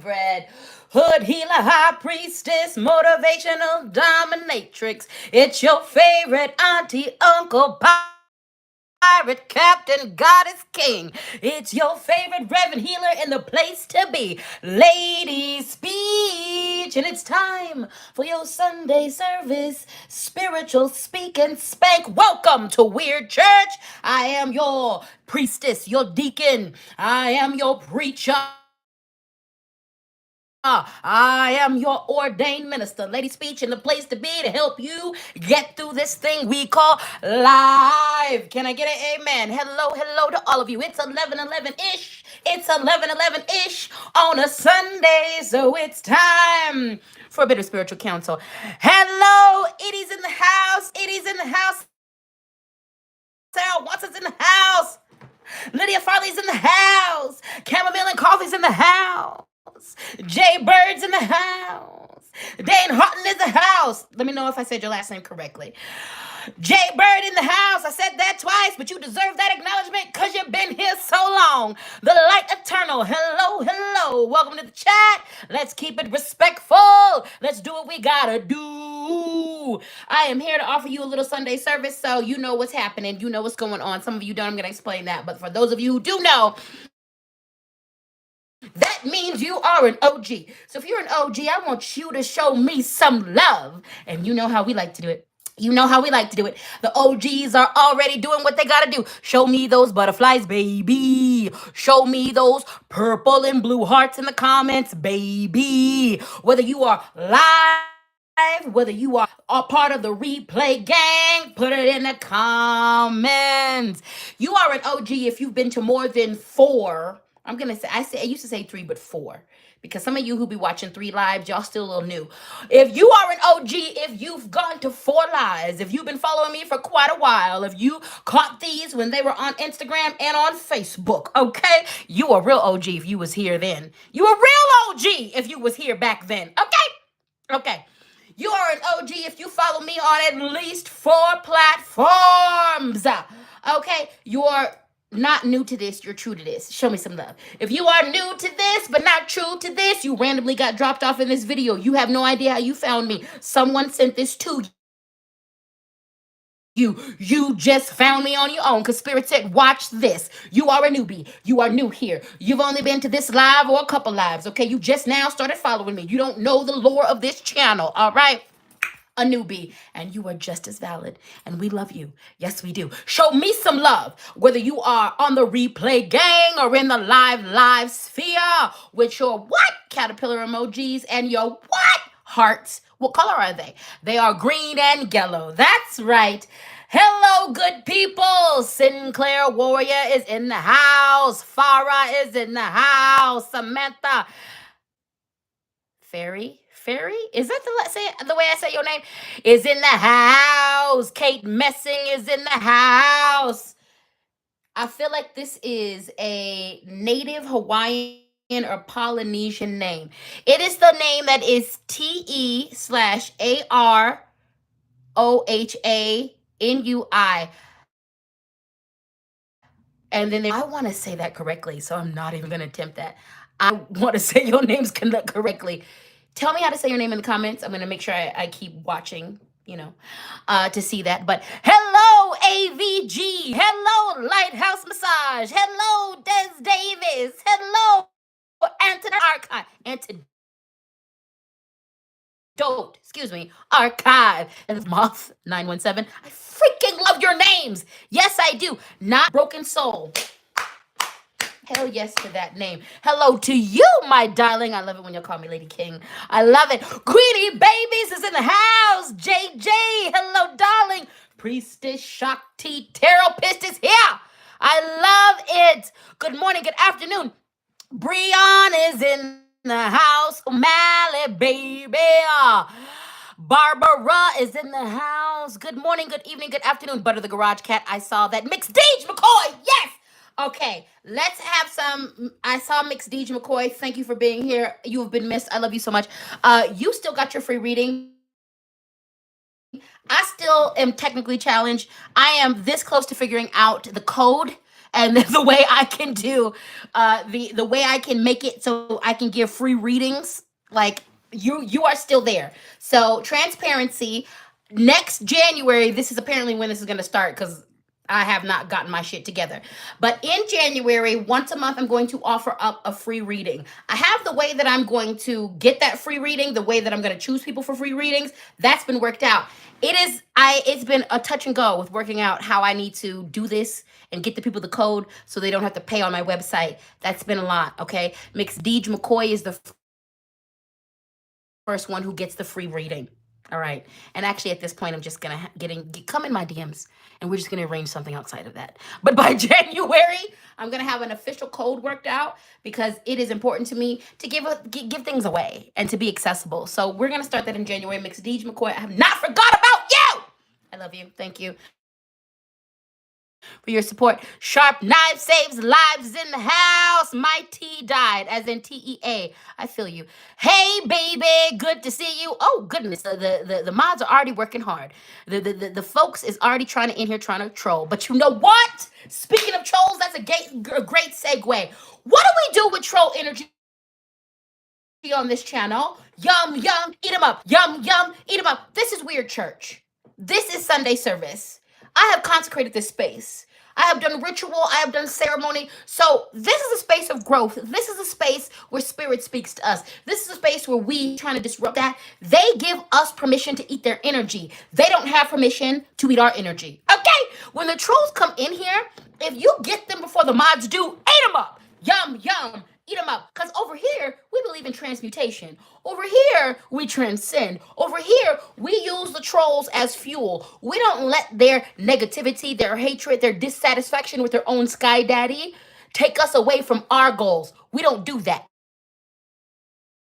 favorite hood healer, high priestess, motivational dominatrix. It's your favorite auntie, uncle, pirate, captain, goddess, king. It's your favorite reverend healer in the place to be, Lady Speech. And it's time for your Sunday service, spiritual speak and spank. Welcome to Weird Church. I am your priestess, your deacon. I am your preacher. I am your ordained minister, Lady Speech, in the place to be to help you get through this thing we call life. Can I get an amen? Hello, hello to all of you. It's 11:11 ish. It's 11:11 ish on a Sunday, so it's time for a bit of spiritual counsel. Hello, Itty's in the house. Itty's in the house. Sarah Watson's in the house. Lydia Farley's in the house. Chamomile and Coffee's in the house. Jay Bird's in the house. Dane Houghton is in the house. Let me know if I said your last name correctly. Jay Bird in the house. I said that twice, but you deserve that acknowledgement because you've been here so long. The light eternal. Hello, hello. Welcome to the chat. Let's keep it respectful. Let's do what we gotta do. I am here to offer you a little Sunday service so you know what's happening. You know what's going on. Some of you don't. I'm going to explain that. But for those of you who do know, that means you are an OG. So if you're an OG, I want you to show me some love. And you know how we like to do it. You know how we like to do it. The OGs are already doing what they gotta do. Show me those butterflies, baby. Show me those purple and blue hearts in the comments, baby. Whether you are live, whether you are a part of the replay gang, put it in the comments. You are an OG if you've been to more than 4. I used to say 3, but 4. Because some of you who be watching 3 lives, y'all still a little new. If you are an OG, if you've gone to 4 lives, if you've been following me for quite a while, if you caught these when they were on Instagram and on Facebook, okay? You a real OG if you was here then. You a real OG if you was here back then, okay? Okay. You are an OG if you follow me on at least 4 platforms. Okay? You're not new to this, you're true to this. Show me some love. If you are new to this, but not true to this, you randomly got dropped off in this video. You have no idea how you found me. Someone sent this to you. You just found me on your own because Spirit said, watch this. You are a newbie. You are new here. You've only been to this live or a couple lives, okay? You just now started following me. You don't know the lore of this channel, all right? A newbie, and you are just as valid, and we love you. Yes, we do. Show me some love, whether you are on the replay gang or in the live sphere with your what caterpillar emojis and your what hearts. What color are they? They are green and yellow. That's right. Hello, good people. Sinclair Warrior is in the house. Farah is in the house. Samantha Fairy, is that the way I say your name? Is in the house. Kate Messing is in the house. I feel like this is a native Hawaiian or Polynesian name. It is the name that is TE/AROHANUI. And then I want to say that correctly, so I'm not even going to attempt that. I want to say your names correctly. Tell me how to say your name in the comments. I'm going to make sure I keep watching, to see that. But hello, AVG. Hello, Lighthouse Massage. Hello, Des Davis. Hello, Antidote Archive. Archive. And Moth 917. I freaking love your names. Yes, I do. Not Broken Soul. Hell yes to that name. Hello to you, my darling. I love it when you call me Lady King. I love it. Queenie Babies is in the house. JJ, hello, darling. Priestess Shakti Therapist is here. I love it. Good morning, good afternoon. Breon is in the house. O'Malley, baby. Barbara is in the house. Good morning, good evening, good afternoon. Butter the Garage Cat. I saw that. Mixed Deej McCoy. Yes. Okay, let's have some. I saw Mixed Deej McCoy. Thank you for being here. You have been missed. I love you so much. You still got your free reading. I still am technically challenged. I am this close to figuring out the code and the way I can do the way I can make it so I can give free readings. Like you are still there. So transparency. Next January, this is apparently when this is going to start because I have not gotten my shit together. But in January, once a month, I'm going to offer up a free reading. I have the way that I'm going to get that free reading, the way that I'm going to choose people for free readings. That's been worked out. It's been a touch and go with working out how I need to do this and get the people the code so they don't have to pay on my website. That's been a lot, okay? Mix Deej McCoy is the first one who gets the free reading. All right. And actually, at this point, I'm just gonna come in my DMs and we're just gonna arrange something outside of that. But by January, I'm gonna have an official code worked out because it is important to me to give things away and to be accessible. So we're gonna start that in January. Mix Deej McCoy. I have not forgot about you. I love you. Thank you for your support. Sharp Knife Saves Lives in the house. My T died, as in TEA. I feel you. Hey, baby, good to see you. Oh, goodness, the mods are already working hard. The folks is already trying to in here trying to troll. But you know what? Speaking of trolls, that's a great segue. What do we do with troll energy on this channel? Yum, yum, eat them up. Yum, yum, eat them up. This is weird church. This is Sunday service. I have consecrated this space. I have done ritual. I have done ceremony. So this is a space of growth. This is a space where spirit speaks to us. This is a space where we trying to disrupt that. They give us permission to eat their energy. They don't have permission to eat our energy. Okay? When the trolls come in here, if you get them before the mods do, eat them up. Yum, yum, eat them up. Because over here, we believe in transmutation. Over here, we transcend. Over here, we use the trolls as fuel. We don't let their negativity, their hatred, their dissatisfaction with their own sky daddy take us away from our goals. We don't do that.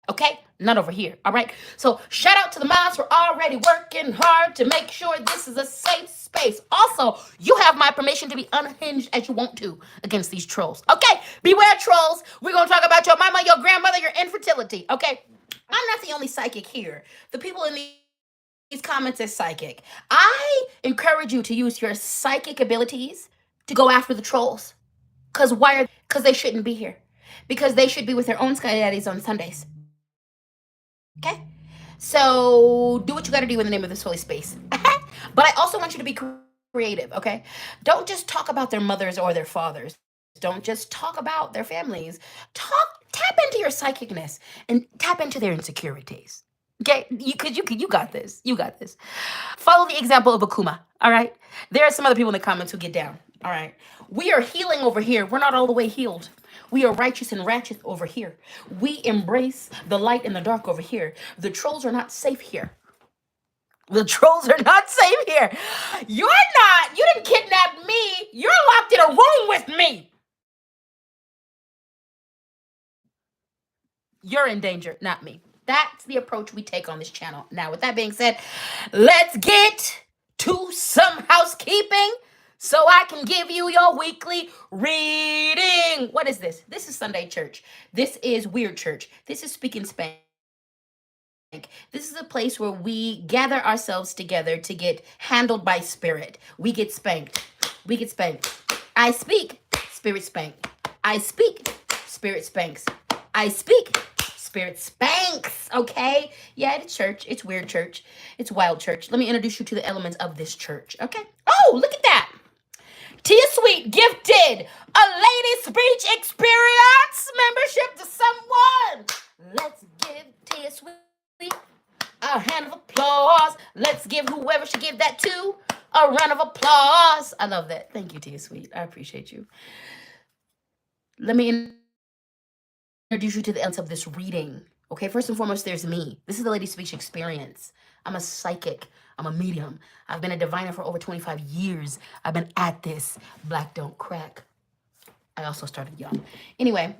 Okay? Not over here. All right? So shout out to the moms for already working hard to make sure this is a safe space. Also, you have my permission to be unhinged as you want to against these trolls. Okay? Beware trolls. We're going to talk about your mama, your grandmother, your infertility. Okay? I'm not the only psychic here. The people in these comments are psychic. I encourage you to use your psychic abilities to go after the trolls. Because why are they here? Because they shouldn't be here. Because they should be with their own sky daddies on Sundays. Okay? So do what you got to do in the name of this holy space. But I also want you to be creative, okay? Don't just talk about their mothers or their fathers. Don't just talk about their families. Tap into your psychicness and tap into their insecurities. Okay, you got this. You got this. Follow the example of Akuma. All right. There are some other people in the comments who get down. All right. We are healing over here. We're not all the way healed. We are righteous and ratchet over here. We embrace the light and the dark over here. The trolls are not safe here. The trolls are not safe here. You're not. You didn't kidnap me. You're locked in a room with me. You're in danger, not me. That's the approach we take on this channel. Now, with that being said, let's get to some housekeeping so I can give you your weekly reading. What is this? This is Sunday church. This is weird church. This is speak and spank. This is a place where we gather ourselves together to get handled by spirit. We get spanked. We get spanked. I speak, spirit spank. I speak, spirit spanks. I speak, spirit spanks. Okay? Yeah, it's church. It's weird church. It's wild church. Let me introduce you to the elements of this church. Okay? Oh, look at that. Tia Sweet gifted a Lady Speech Experience membership to someone. Let's give Tia Sweet a hand of applause. Let's give whoever should give that to a round of applause. I love that. Thank you, Tia Sweet. I appreciate you. Let me introduce you to the elements of this reading. Okay, first and foremost, there's me. This is the Lady Speech Experience. I'm a psychic. I'm a medium. I've been a diviner for over 25 years. I've been at this. Black don't crack. I also started young. Anyway,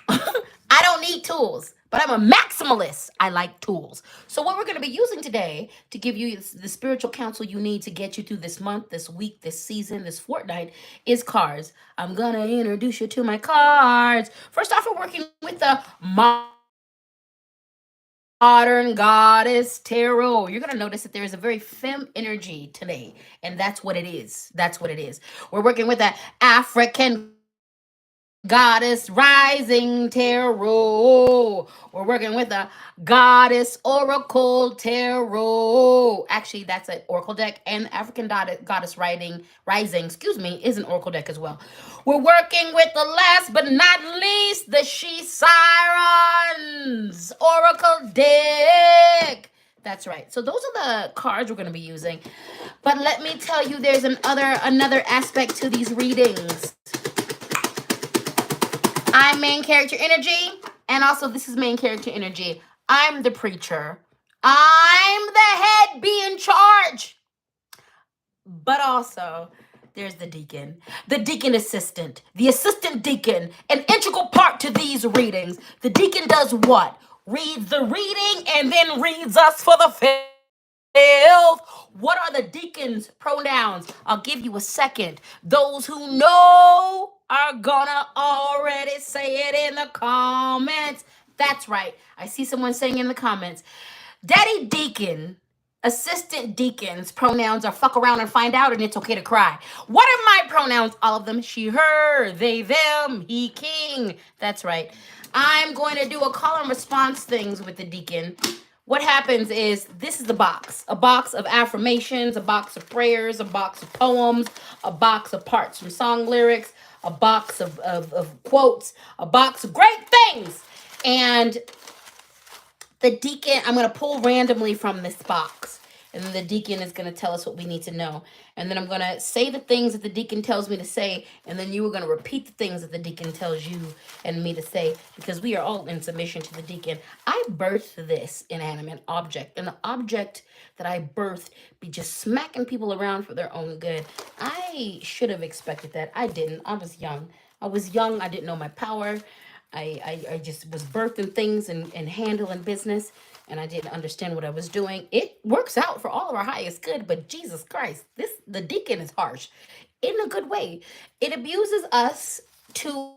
I don't need tools, but I'm a maximalist. I like tools. So what we're going to be using today to give you the spiritual counsel you need to get you through this month, this week, this season, this fortnight is cards. I'm going to introduce you to my cards. First off, we're working with the Mars card. Modern Goddess Tarot. You're going to notice that there is a very femme energy today, and that's what it is. That's what it is. We're working with the African Goddess Rising Tarot. We're working with a Goddess Oracle Tarot. Actually, that's an Oracle deck, and African Goddess Rising, excuse me, is an Oracle deck as well. We're working with the last but not least, the She Sirens Oracle deck. That's right. So those are the cards we're going to be using. But let me tell you, there's another aspect to these readings. I'm main character energy, and also this is main character energy. I'm the preacher. I'm the head be in charge. But also, there's the deacon assistant, the assistant deacon, an integral part to these readings. The deacon does what? Reads the reading and then reads us for the filth. What are the deacon's pronouns? I'll give you a second. Those who know are gonna already say it in the comments. That's right. I see someone saying in the comments, Daddy Deacon, assistant deacon's pronouns are fuck around and find out and it's okay to cry. What are my pronouns? All of them. She, her, they, them, he, king. That's right. I'm going to do a call and response things with the deacon. What happens is this is the box. A box of affirmations, a box of prayers, a box of poems, a box of parts from song lyrics, a box of quotes, a box of great things. And the deacon, I'm going to pull randomly from this box. And then the deacon is going to tell us what we need to know. And then I'm going to say the things that the deacon tells me to say. And then you are going to repeat the things that the deacon tells you and me to say. Because we are all in submission to the deacon. I birthed this inanimate object. And the object that I birthed be just smacking people around for their own good. I should have expected that. I didn't. I was young. I didn't know my power. I just was birthing things and handling business, and I didn't understand what I was doing. It works out for all of our highest good, but Jesus Christ, the deacon is harsh in a good way. It abuses us to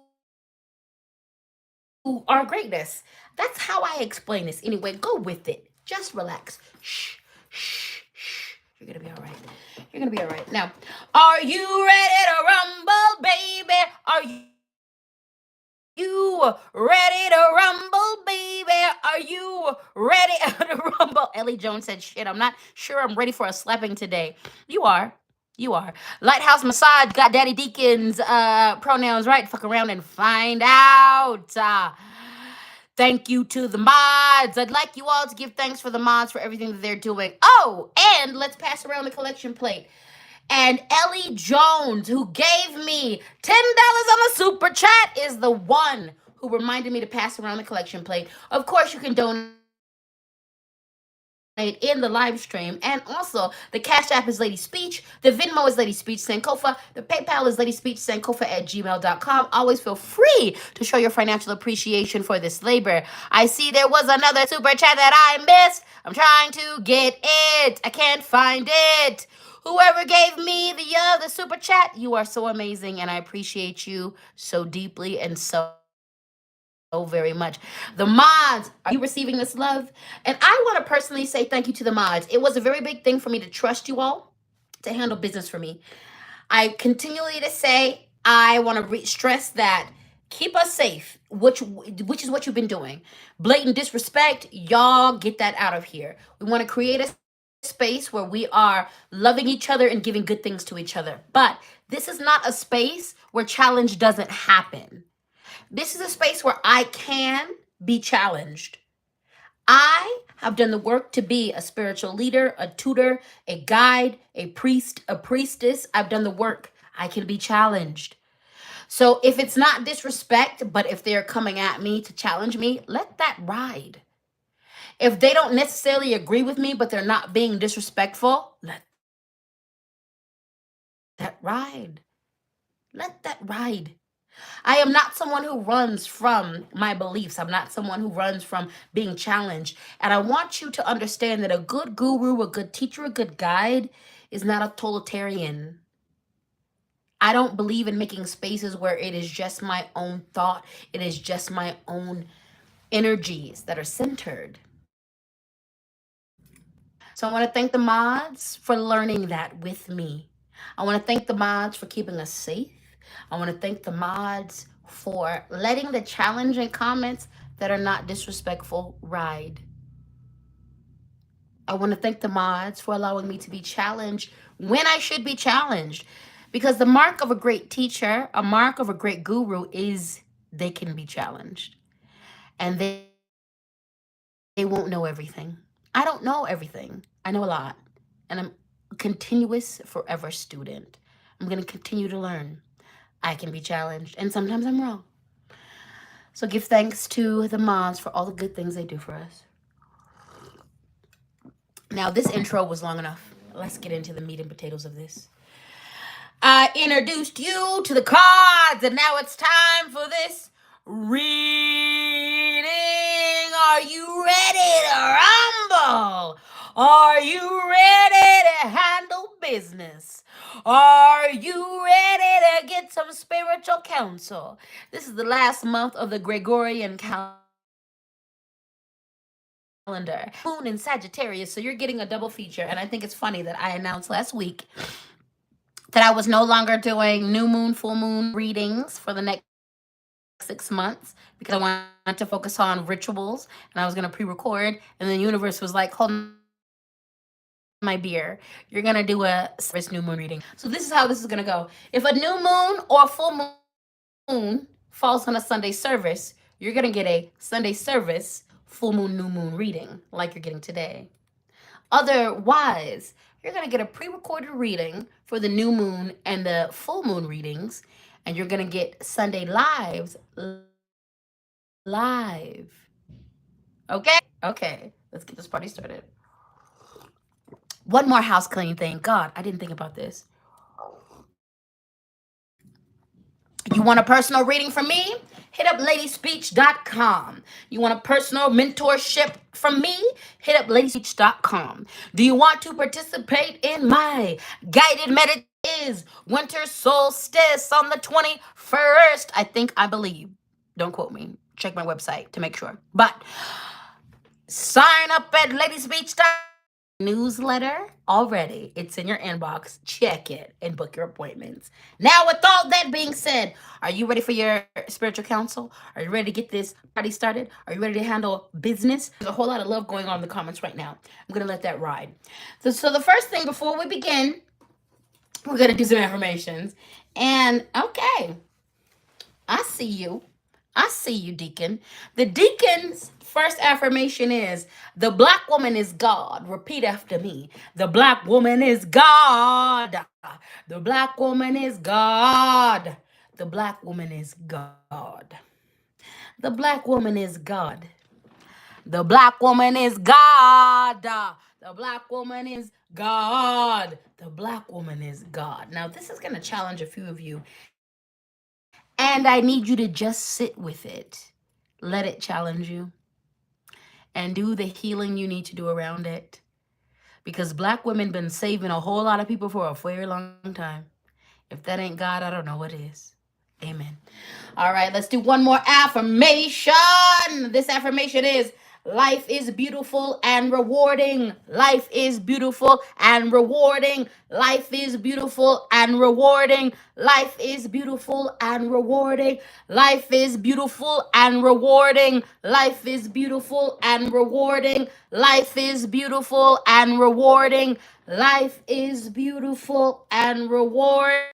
our greatness. That's how I explain this. Anyway, go with it. Just relax. Shh, shh, shh. You're gonna be all right. You're gonna be all right. Now, are you ready to rumble, baby? Are you ready to rumble, baby? Are you ready to rumble? Ellie Jones said, shit, I'm not sure I'm ready for a slapping today. You are. You are. Lighthouse Massage got Daddy Deacon's pronouns right. Fuck around and find out. Thank you to the mods. I'd like you all to give thanks for the mods for everything that they're doing. Oh, and let's pass around the collection plate. And Ellie Jones, who gave me $10 on a super chat, is the one who reminded me to pass around the collection plate. Of course, you can donate in the live stream. And also, the Cash App is LadySpeech. The Venmo is LadySpeech Sankofa. The PayPal is LadySpeechSankofa@gmail.com. Always feel free to show your financial appreciation for this labor. I see there was another super chat that I missed. I'm trying to get it. I can't find it. Whoever gave me the super chat, you are so amazing, and I appreciate you so deeply and so very much. The mods, are you receiving this love? And I want to personally say thank you to the mods. It was a very big thing for me to trust you all to handle business for me. I continually to say I want to stress that keep us safe, which is what you've been doing. Blatant disrespect, y'all get that out of here. We want to create a space where we are loving each other and giving good things to each other. But this is not a space where challenge doesn't happen. This is a space where I can be challenged. I have done the work to be a spiritual leader, a tutor, a guide, a priest, a priestess. I've done the work. I can be challenged. So if it's not disrespect, but if they're coming at me to challenge me, let that ride. If they don't necessarily agree with me, but they're not being disrespectful, let that ride. Let that ride. I am not someone who runs from my beliefs. I'm not someone who runs from being challenged. And I want you to understand that a good guru, a good teacher, a good guide is not a totalitarian. I don't believe in making spaces where it is just my own thought. It is just my own energies that are centered. So I want to thank the mods for learning that with me. I want to thank the mods for keeping us safe. I want to thank the mods for letting the challenging comments that are not disrespectful ride. I want to thank the mods for allowing me to be challenged when I should be challenged. Because the mark of a great teacher, a mark of a great guru is they can be challenged. And they won't know everything. I don't know everything. I know a lot. And I'm a continuous forever student. I'm going to continue to learn. I can be challenged, and sometimes I'm wrong. So give thanks to the mods for all the good things they do for us. Now, this intro was long enough. Let's get into the meat and potatoes of this. I introduced you to the cards, and now it's time for this reading. Are you ready to rumble? Are you ready to handle business? Are you ready to get some spiritual counsel? This is the last month of the Gregorian calendar. Moon in Sagittarius, so you're getting a double feature. And I think it's funny that I announced last week that I was no longer doing new moon, full moon readings for the next 6 months because I wanted to focus on rituals and I was going to pre record. And then the universe was like, hold my beer. You're going to do a service new moon reading. So this is how this is going to go. If a new moon or full moon falls on a Sunday service, you're going to get a Sunday service, full moon, new moon reading like you're getting today. Otherwise, you're going to get a pre recorded reading for the new moon and the full moon readings, and you're going to get Sunday lives live. Okay? Okay, let's get this party started. One more house cleaning thing. God, I didn't think about this. You want a personal reading from me? Hit up LadySpeech.com. You want a personal mentorship from me? Hit up LadySpeech.com. Do you want to participate in my guided meditation? Is winter solstice on the 21st. I believe. Don't quote me. Check my website to make sure. But sign up at LadySpeech.com. Newsletter already. It's in your inbox. Check it and book your appointments. Now, with all that being said, are you ready for your spiritual counsel? Are you ready to get this party started? Are you ready to handle business? There's a whole lot of love going on in the comments right now. I'm going to let that ride. So the first thing before we begin, we're going to do some affirmations. And okay, I see you. I see you, Deacon. The Deacon's first affirmation is the black woman is God. Repeat after me. The black woman is God. The black woman is God. The black woman is God. The black woman is God. The black woman is God. The black woman is God. The black woman is God. Now, this is going to challenge a few of you, and I need you to just sit with it. Let it challenge you and do the healing you need to do around it. Because black women been saving a whole lot of people for a very long time. If that ain't God, I don't know what is. Amen. All right, let's do one more affirmation. This affirmation is life is beautiful and rewarding. Life is beautiful and rewarding. Life is beautiful and rewarding. Life is beautiful and rewarding. Life is beautiful and rewarding. Life is beautiful and rewarding. Life is beautiful and rewarding. Life is beautiful and rewarding.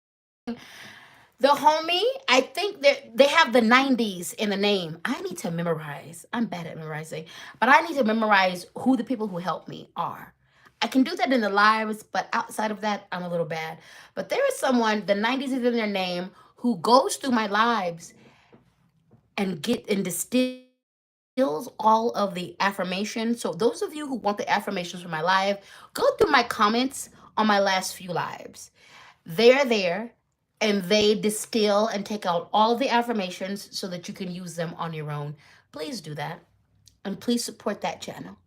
The homie, I think that they have the 90s in the name. I need to memorize. I'm bad at memorizing, but I need to memorize who the people who help me are. I can do that in the lives, but outside of that, I'm a little bad. But there is someone, the 90s is in their name, who goes through my lives and distills all of the affirmations. So those of you who want the affirmations from my live, go through my comments on my last few lives. They're there and they distill and take out all of the affirmations so that you can use them on your own. Please do that. And please support that channel.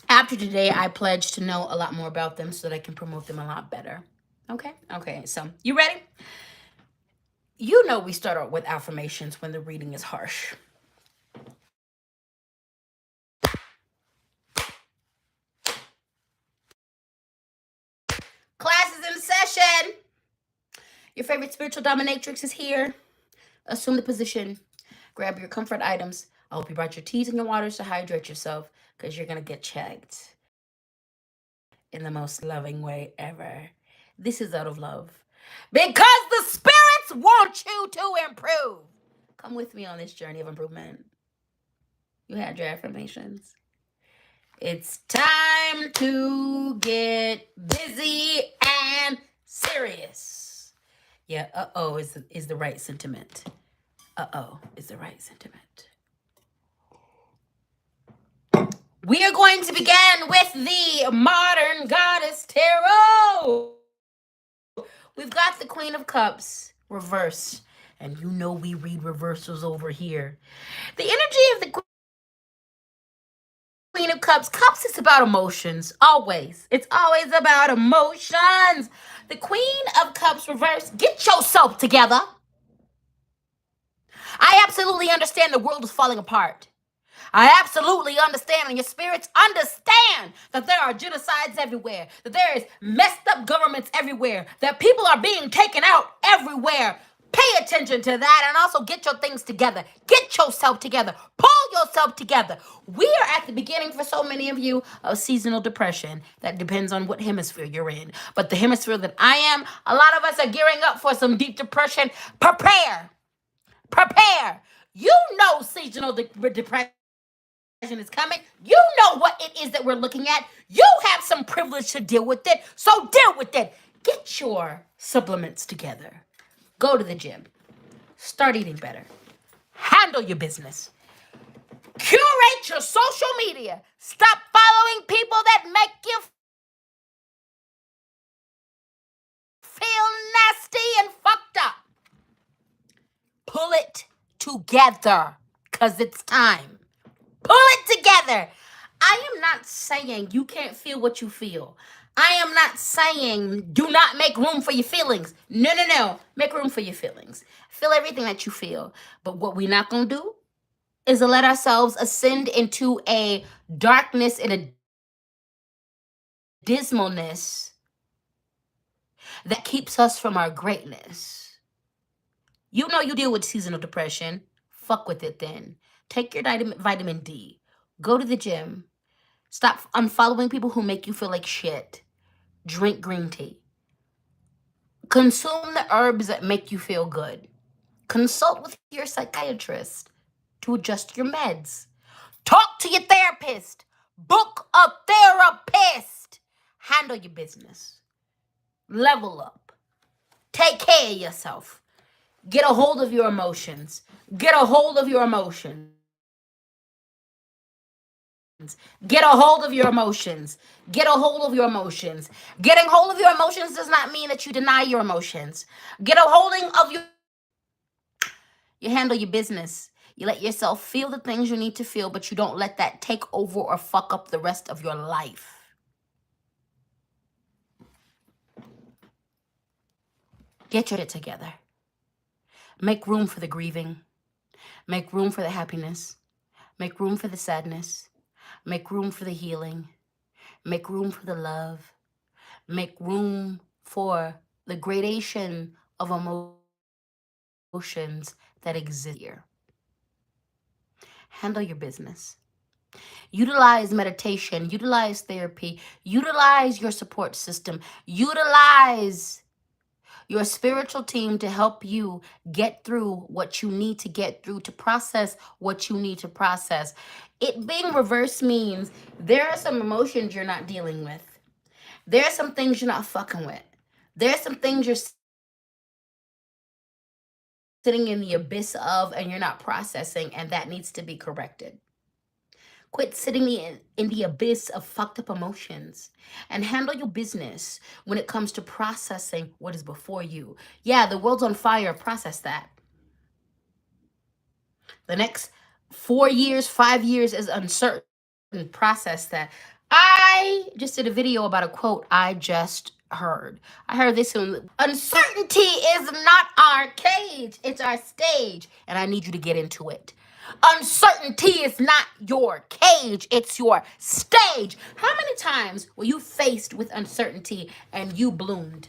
After today, I pledge to know a lot more about them so that I can promote them a lot better. Okay? Okay, so you ready? You know we start out with affirmations when the reading is harsh. Your favorite spiritual dominatrix is here. Assume the position. Grab your comfort items. I hope you brought your teas and your waters to hydrate yourself because you're going to get checked in the most loving way ever. This is out of love. Because the spirits want you to improve. Come with me on this journey of improvement. You had your affirmations. It's time to get busy and serious. Yeah, uh-oh is the right sentiment. Uh-oh is the right sentiment. We are going to begin with the Modern Goddess Tarot. We've got the Queen of Cups reversed. And you know we read reversals over here. The energy of the Queen of Cups. Cups is about emotions. Always. It's always about emotions. The Queen of Cups reversed. Get yourself together. I absolutely understand the world is falling apart. I absolutely understand, and your spirits understand that there are genocides everywhere, that there is messed up governments everywhere, that people are being taken out everywhere. Pay attention to that and also get your things together. Get yourself together. Pull yourself together. We are at the beginning, for so many of you, of seasonal depression. That depends on what hemisphere you're in. But the hemisphere that I am, a lot of us are gearing up for some deep depression. Prepare. Prepare. You know seasonal depression is coming. You know what it is that we're looking at. You have some privilege to deal with it, so deal with it. Get your supplements together. Go to the gym. Start eating better. Handle your business. Curate your social media. Stop following people that make you feel nasty and fucked up. Pull it together, because it's time. Pull it together. I am not saying you can't feel what you feel. I am not saying do not make room for your feelings. No. Make room for your feelings. Feel everything that you feel. But what we're not going to do is to let ourselves ascend into a darkness and a dismalness that keeps us from our greatness. You know you deal with seasonal depression. Fuck with it then. Take your vitamin D. Go to the gym. Stop unfollowing people who make you feel like shit. Drink green tea. Consume the herbs that make you feel good. Consult with your psychiatrist to adjust your meds. Talk to your therapist. Book a therapist. Handle your business. Level up. Take care of yourself. Get a hold of your emotions. Get a hold of your emotions. Get a hold of your emotions. Get a hold of your emotions. Getting hold of your emotions does not mean that you deny your emotions. Get a holding of your... You handle your business. You let yourself feel the things you need to feel, but you don't let that take over or fuck up the rest of your life. Get your shit together. Make room for the grieving. Make room for the happiness. Make room for the sadness. Make room for the healing. Make room for the love. Make room for the gradation of emotions that exist here. Handle your business. Utilize meditation. Utilize therapy. Utilize your support system. Utilize your spiritual team to help you get through what you need to get through, to process what you need to process. It being reversed means there are some emotions you're not dealing with. There are some things you're not fucking with. There are some things you're sitting in the abyss of and you're not processing, and that needs to be corrected. Quit sitting in the abyss of fucked up emotions and handle your business when it comes to processing what is before you. Yeah, the world's on fire. Process that. The next 4 years, 5 years is uncertain. Process that. I just did a video about a quote I just heard. I heard this one. Uncertainty is not our cage. It's our stage. And I need you to get into it. Uncertainty is not your cage. It's your stage. How many times were you faced with uncertainty and you bloomed?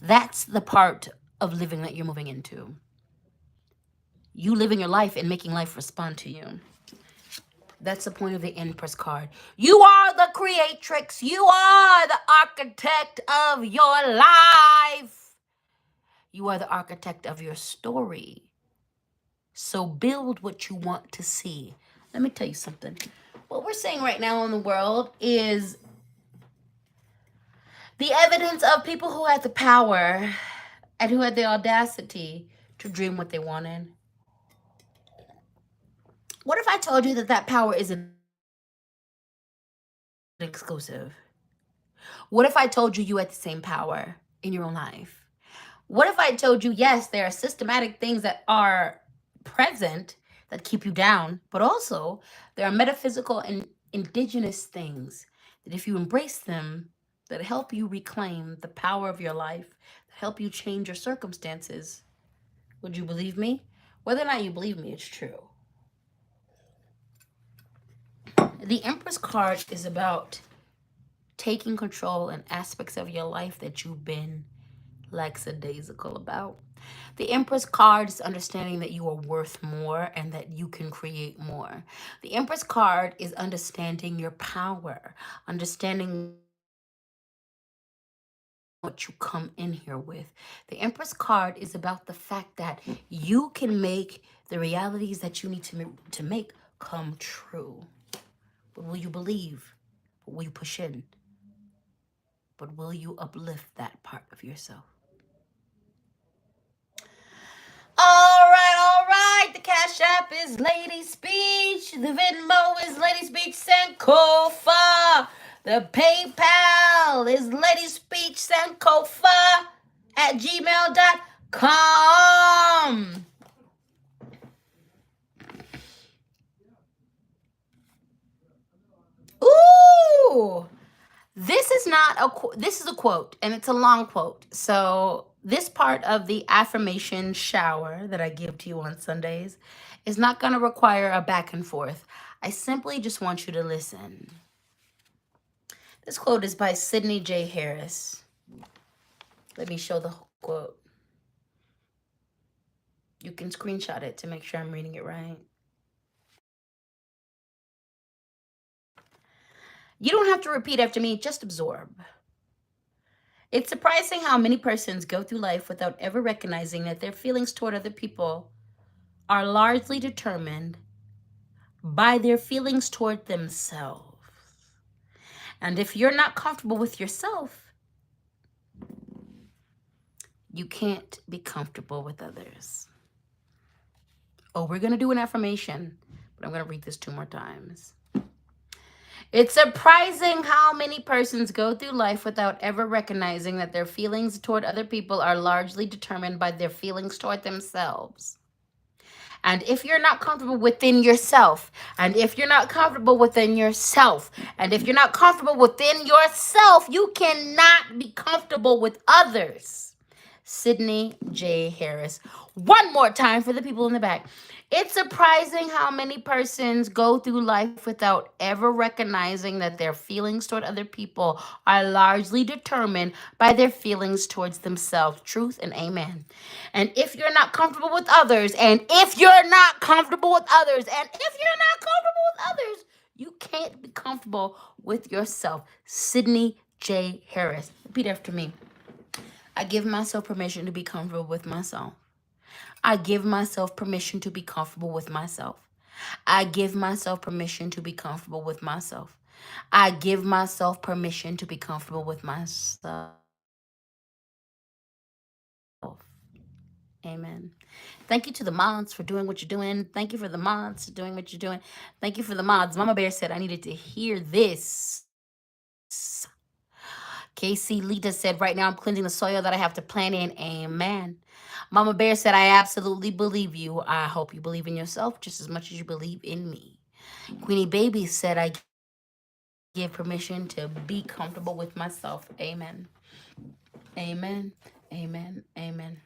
That's the part of living that you're moving into. You living your life and making life respond to you. That's the point of the Empress card. You are the creatrix. You are the architect of your life. You are the architect of your story. So build what you want to see. Let me tell you something. What we're seeing right now in the world is the evidence of people who had the power and who had the audacity to dream what they wanted. What if I told you that that power isn't exclusive? What if I told you you had the same power in your own life? What if I told you, yes, there are systematic things that are present that keep you down, but also there are metaphysical and indigenous things that if you embrace them, that help you reclaim the power of your life, that help you change your circumstances. Would you believe me? Whether or not you believe me, it's true. The Empress card is about taking control in aspects of your life that you've been lackadaisical about. The Empress card is understanding that you are worth more and that you can create more. The Empress card is understanding your power, understanding what you come in here with. The Empress card is about the fact that you can make the realities that you need to make come true. But will you believe? Will you push in? But will you uplift that part of yourself? All right. The Cash App is LadySpeech. The Venmo is LadySpeech Sankofa. The PayPal is LadySpeech Sankofa at gmail.com. Ooh. This is not this is a quote, and it's a long quote. So this part of the affirmation shower that I give to you on Sundays is not going to require a back and forth. I simply just want you to listen. This quote is by Sidney J. Harris. Let me show the quote. You can screenshot it to make sure I'm reading it right. You don't have to repeat after me, just absorb. It's surprising how many persons go through life without ever recognizing that their feelings toward other people are largely determined by their feelings toward themselves. And if you're not comfortable with yourself, you can't be comfortable with others. Oh, we're going to do an affirmation, but I'm going to read this 2 more times. It's surprising how many persons go through life without ever recognizing that their feelings toward other people are largely determined by their feelings toward themselves. And if you're not comfortable within yourself, and if you're not comfortable within yourself, and if you're not comfortable within yourself, you cannot be comfortable with others. Sidney J. Harris. One more time for the people in the back. It's surprising how many persons go through life without ever recognizing that their feelings toward other people are largely determined by their feelings towards themselves. Truth and amen. And if you're not comfortable with others, and if you're not comfortable with others, and if you're not comfortable with others, you can't be comfortable with yourself. Sidney J. Harris. Repeat after me. I give myself permission to be comfortable with myself. I give myself permission to be comfortable with myself. I give myself permission to be comfortable with myself. I give myself permission to be comfortable with myself. Amen. Thank you to the mods for doing what you're doing. Thank you for the mods for doing what you're doing. Thank you for the mods. Mama Bear said I needed to hear this. KC Lita said, right now I'm cleansing the soil that I have to plant in. Amen. Mama Bear said, I absolutely believe you. I hope you believe in yourself just as much as you believe in me. Queenie Baby said, I give permission to be comfortable with myself. Amen. Amen. Amen. Amen.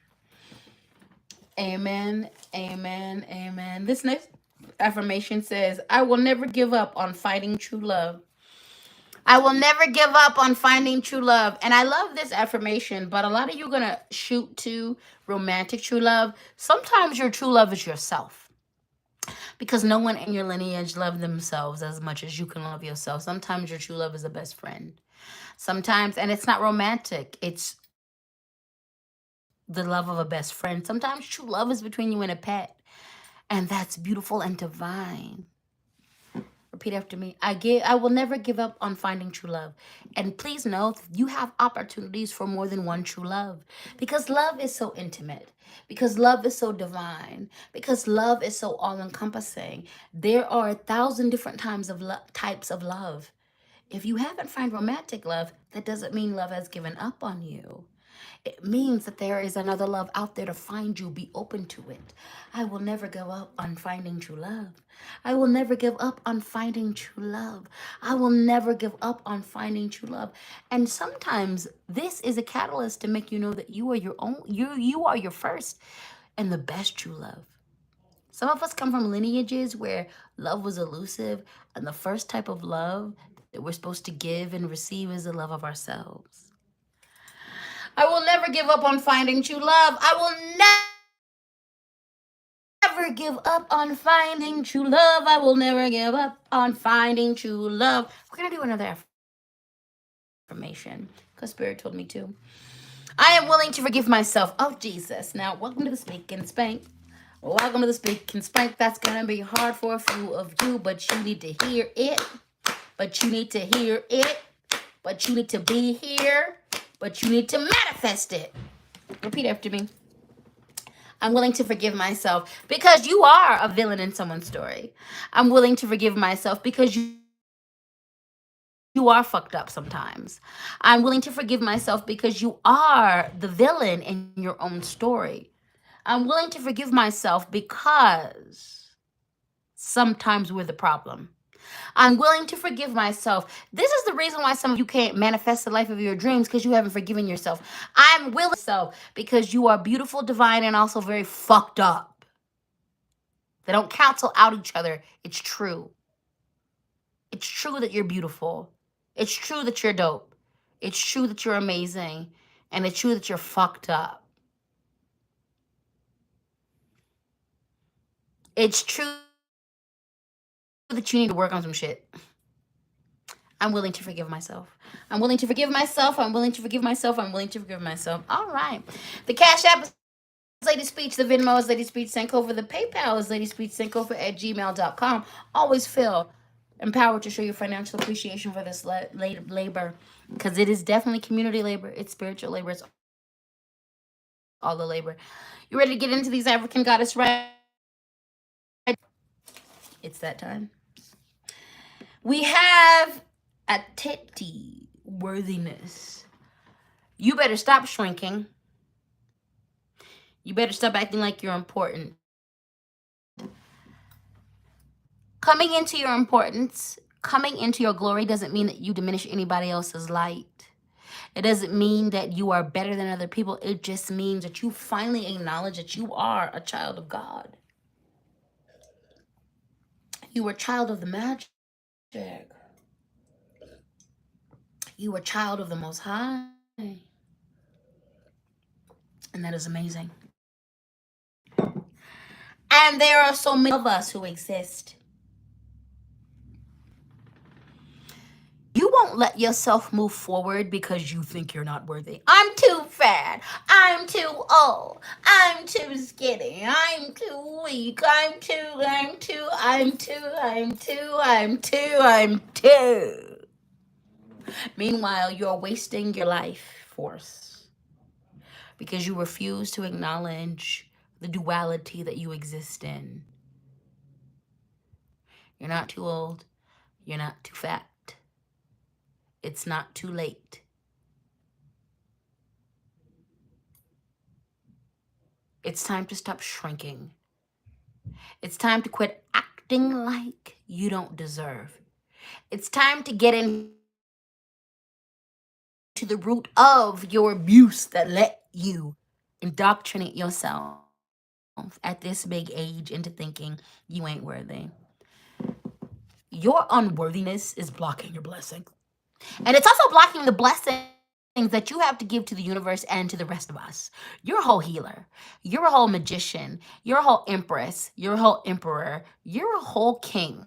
Amen. Amen. Amen. This next affirmation says, I will never give up on fighting true love. I will never give up on finding true love. And I love this affirmation, but a lot of you are going to shoot to romantic true love. Sometimes your true love is yourself, because no one in your lineage loved themselves as much as you can love yourself. Sometimes your true love is a best friend. Sometimes, and it's not romantic, it's the love of a best friend. Sometimes true love is between you and a pet, and that's beautiful and divine. Repeat after me. I will never give up on finding true love. And please know you have opportunities for more than one true love, because love is so intimate, because love is so divine, because love is so all-encompassing. There are 1,000 different types of love. If you haven't found romantic love, that doesn't mean love has given up on you. It means that there is another love out there to find you. Be open to it. I will never give up on finding true love. I will never give up on finding true love. I will never give up on finding true love. And sometimes this is a catalyst to make you know that you are your own, you are your first and the best true love. Some of us come from lineages where love was elusive, and the first type of love that we're supposed to give and receive is the love of ourselves. I will never give up on finding true love. I will never give up on finding true love. I will never give up on finding true love. We're going to do another affirmation because Spirit told me to. I am willing to forgive myself. Oh, Jesus. Now, welcome to the Speak and Spank. Welcome to the Speak and Spank. That's going to be hard for a few of you, but you need to hear it. But you need to hear it. But you need to be here. But you need to manifest it. Repeat after me. I'm willing to forgive myself because you are a villain in someone's story. I'm willing to forgive myself because you are fucked up sometimes. I'm willing to forgive myself because you are the villain in your own story. I'm willing to forgive myself because sometimes we're the problem. I'm willing to forgive myself. This is the reason why some of you can't manifest the life of your dreams, because you haven't forgiven yourself. I'm willing myself because you are beautiful, divine, and also very fucked up. They don't cancel out each other. It's true. It's true that you're beautiful. It's true that you're dope. It's true that you're amazing. And it's true that you're fucked up. It's true that you need to work on some shit. I'm willing to forgive myself. I'm willing to forgive myself. I'm willing to forgive myself. I'm willing to forgive myself. All right. The Cash App is LadySpeech. The Venmo is LadySpeech Sankofa. The PayPal is LadySpeech Sankofa at gmail.com. Always feel empowered to show your financial appreciation for this labor, because it is definitely community labor. It's spiritual labor. It's all the labor. You ready to get into these African goddess rights? It's that time. We have Ateti, worthiness. You better stop shrinking. You better stop acting like you're important. Coming into your importance, coming into your glory doesn't mean that you diminish anybody else's light. It doesn't mean that you are better than other people. It just means that you finally acknowledge that you are a child of God. You are a child of the magic. You are a child of the Most High. And that is amazing. And there are so many of us who exist. You won't let yourself move forward because you think you're not worthy. I'm too fat. I'm too old. I'm too skinny. I'm too weak. I'm too. Meanwhile, you're wasting your life force because you refuse to acknowledge the duality that you exist in. You're not too old. You're not too fat. It's not too late. It's time to stop shrinking. It's time to quit acting like you don't deserve. It's time to get into the root of your abuse that let you indoctrinate yourself at this big age into thinking you ain't worthy. Your unworthiness is blocking your blessing. And it's also blocking the blessings that you have to give to the universe and to the rest of us. You're a whole healer. You're a whole magician. You're a whole empress. You're a whole emperor. You're a whole king.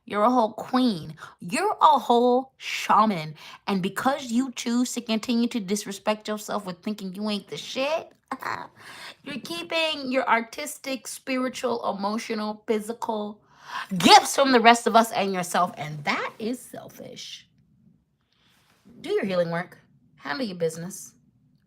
You're a whole queen. You're a whole shaman. And because you choose to continue to disrespect yourself with thinking you ain't the shit, you're keeping your artistic, spiritual, emotional, physical gifts from the rest of us and yourself. And that is selfish. Do your healing work. Handle your business.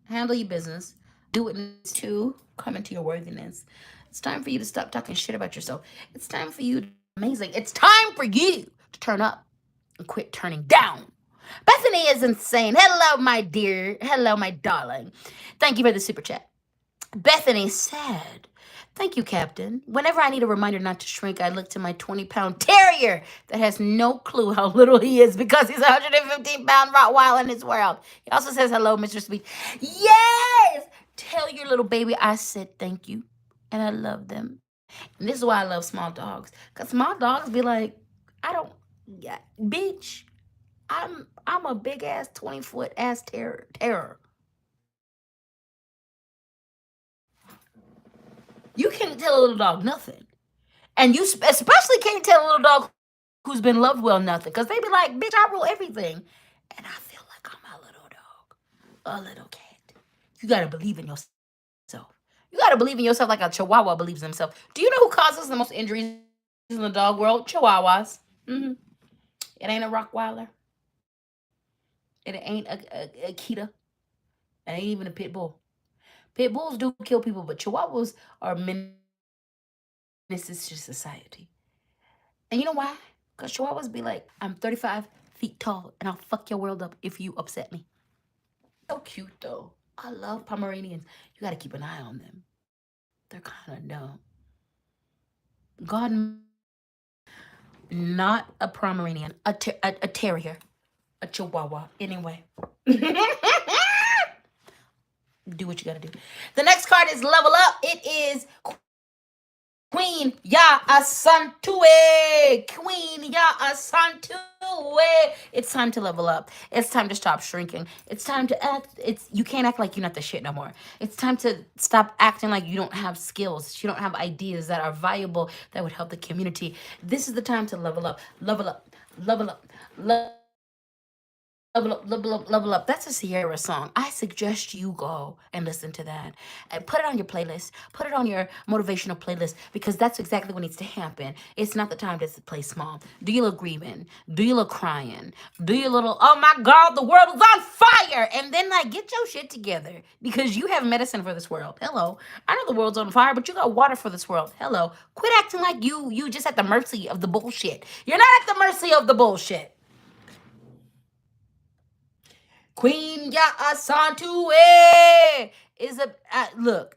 Handle your business. Do it to come into your worthiness. It's time for you to stop talking shit about yourself. It's time for you to be amazing. It's time for you to turn up and quit turning down. Bethany is insane. Hello, my dear. Hello, my darling. Thank you for the super chat. Bethany said, "Thank you, Captain. Whenever I need a reminder not to shrink, I look to my 20-pound terrier that has no clue how little he is because he's a 115-pound Rottweiler in this world." He also says, "Hello, Mr. Speech." Yes! Tell your little baby I said thank you and I love them. And this is why I love small dogs. Because small dogs be like, I don't, yeah, bitch, I'm a big ass 20-foot ass terror. You can't tell a little dog nothing. And you especially can't tell a little dog who's been loved well nothing. Because they be like, bitch, I rule everything. And I feel like I'm a little dog, a little cat. You got to believe in yourself. You got to believe in yourself like a chihuahua believes in himself. Do you know who causes the most injuries in the dog world? Chihuahuas. Mm-hmm. It ain't a Rottweiler. It ain't a Akita. It ain't even a pit bull. Pit bulls do kill people, but chihuahuas are menaces to society. And you know why? Because chihuahuas be like, I'm 35 feet tall and I'll fuck your world up if you upset me. So cute though. I love Pomeranians. You got to keep an eye on them. They're kind of dumb. God, not a Pomeranian, a terrier, a chihuahua. Anyway. Do what you got to do. The next card is Level Up. It is Queen Ya Asantue. Queen Ya Asantue. It's time to level up. It's time to stop shrinking. It's time to act. You can't act like you're not the shit no more. It's time to stop acting like you don't have skills. You don't have ideas that are valuable that would help the community. This is the time to level up. Level up. Level up. Level up, level up, level up. That's a Sierra song. I suggest you go and listen to that. And put it on your playlist. Put it on your motivational playlist because that's exactly what needs to happen. It's not the time to play small. Do you look grieving? Do you look crying? Do you little, oh my God, the world is on fire? And then like get your shit together because you have medicine for this world. Hello. I know the world's on fire, but you got water for this world. Hello. Quit acting like you just at the mercy of the bullshit. You're not at the mercy of the bullshit. Queen Ya Asantue is a look.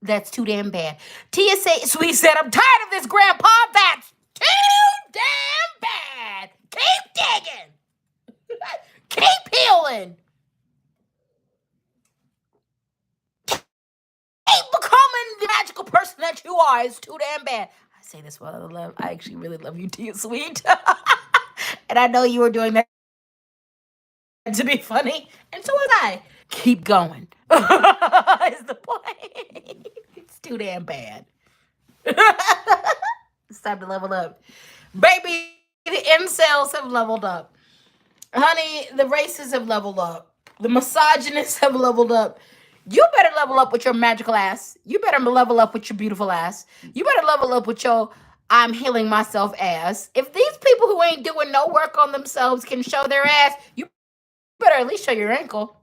That's too damn bad. TSA Sweet said, "I'm tired of this, Grandpa. That's too damn bad. Keep digging. Keep healing. Keep becoming the magical person that you are. It's too damn bad." I say this while I love. I actually really love you, Tia Sweet, and I know you were doing that to be funny, and so was I. Keep going. Is the point. It's too damn bad. It's time to level up. Baby, the incels have leveled up. Honey, the racists have leveled up. The misogynists have leveled up. You better level up with your magical ass. You better level up with your beautiful ass. You better level up with your I'm healing myself ass. If these people who ain't doing no work on themselves can show their ass, you better at least show your ankle.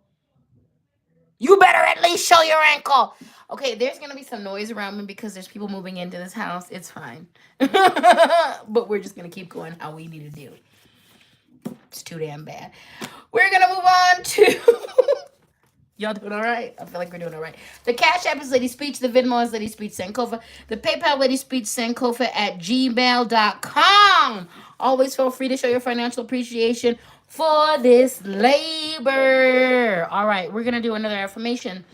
You better at least show your ankle. Okay, there's gonna be some noise around me because there's people moving into this house. It's fine. But we're just gonna keep going how we need to do. It's too damn bad. We're gonna move on to y'all doing all right? I feel like we're doing all right. The Cash App is LadySpeech. The Venmo is LadySpeech Sankofa. The PayPal LadySpeech Sankofa at gmail.com. Always feel free to show your financial appreciation for this labor. All right, we're gonna do another affirmation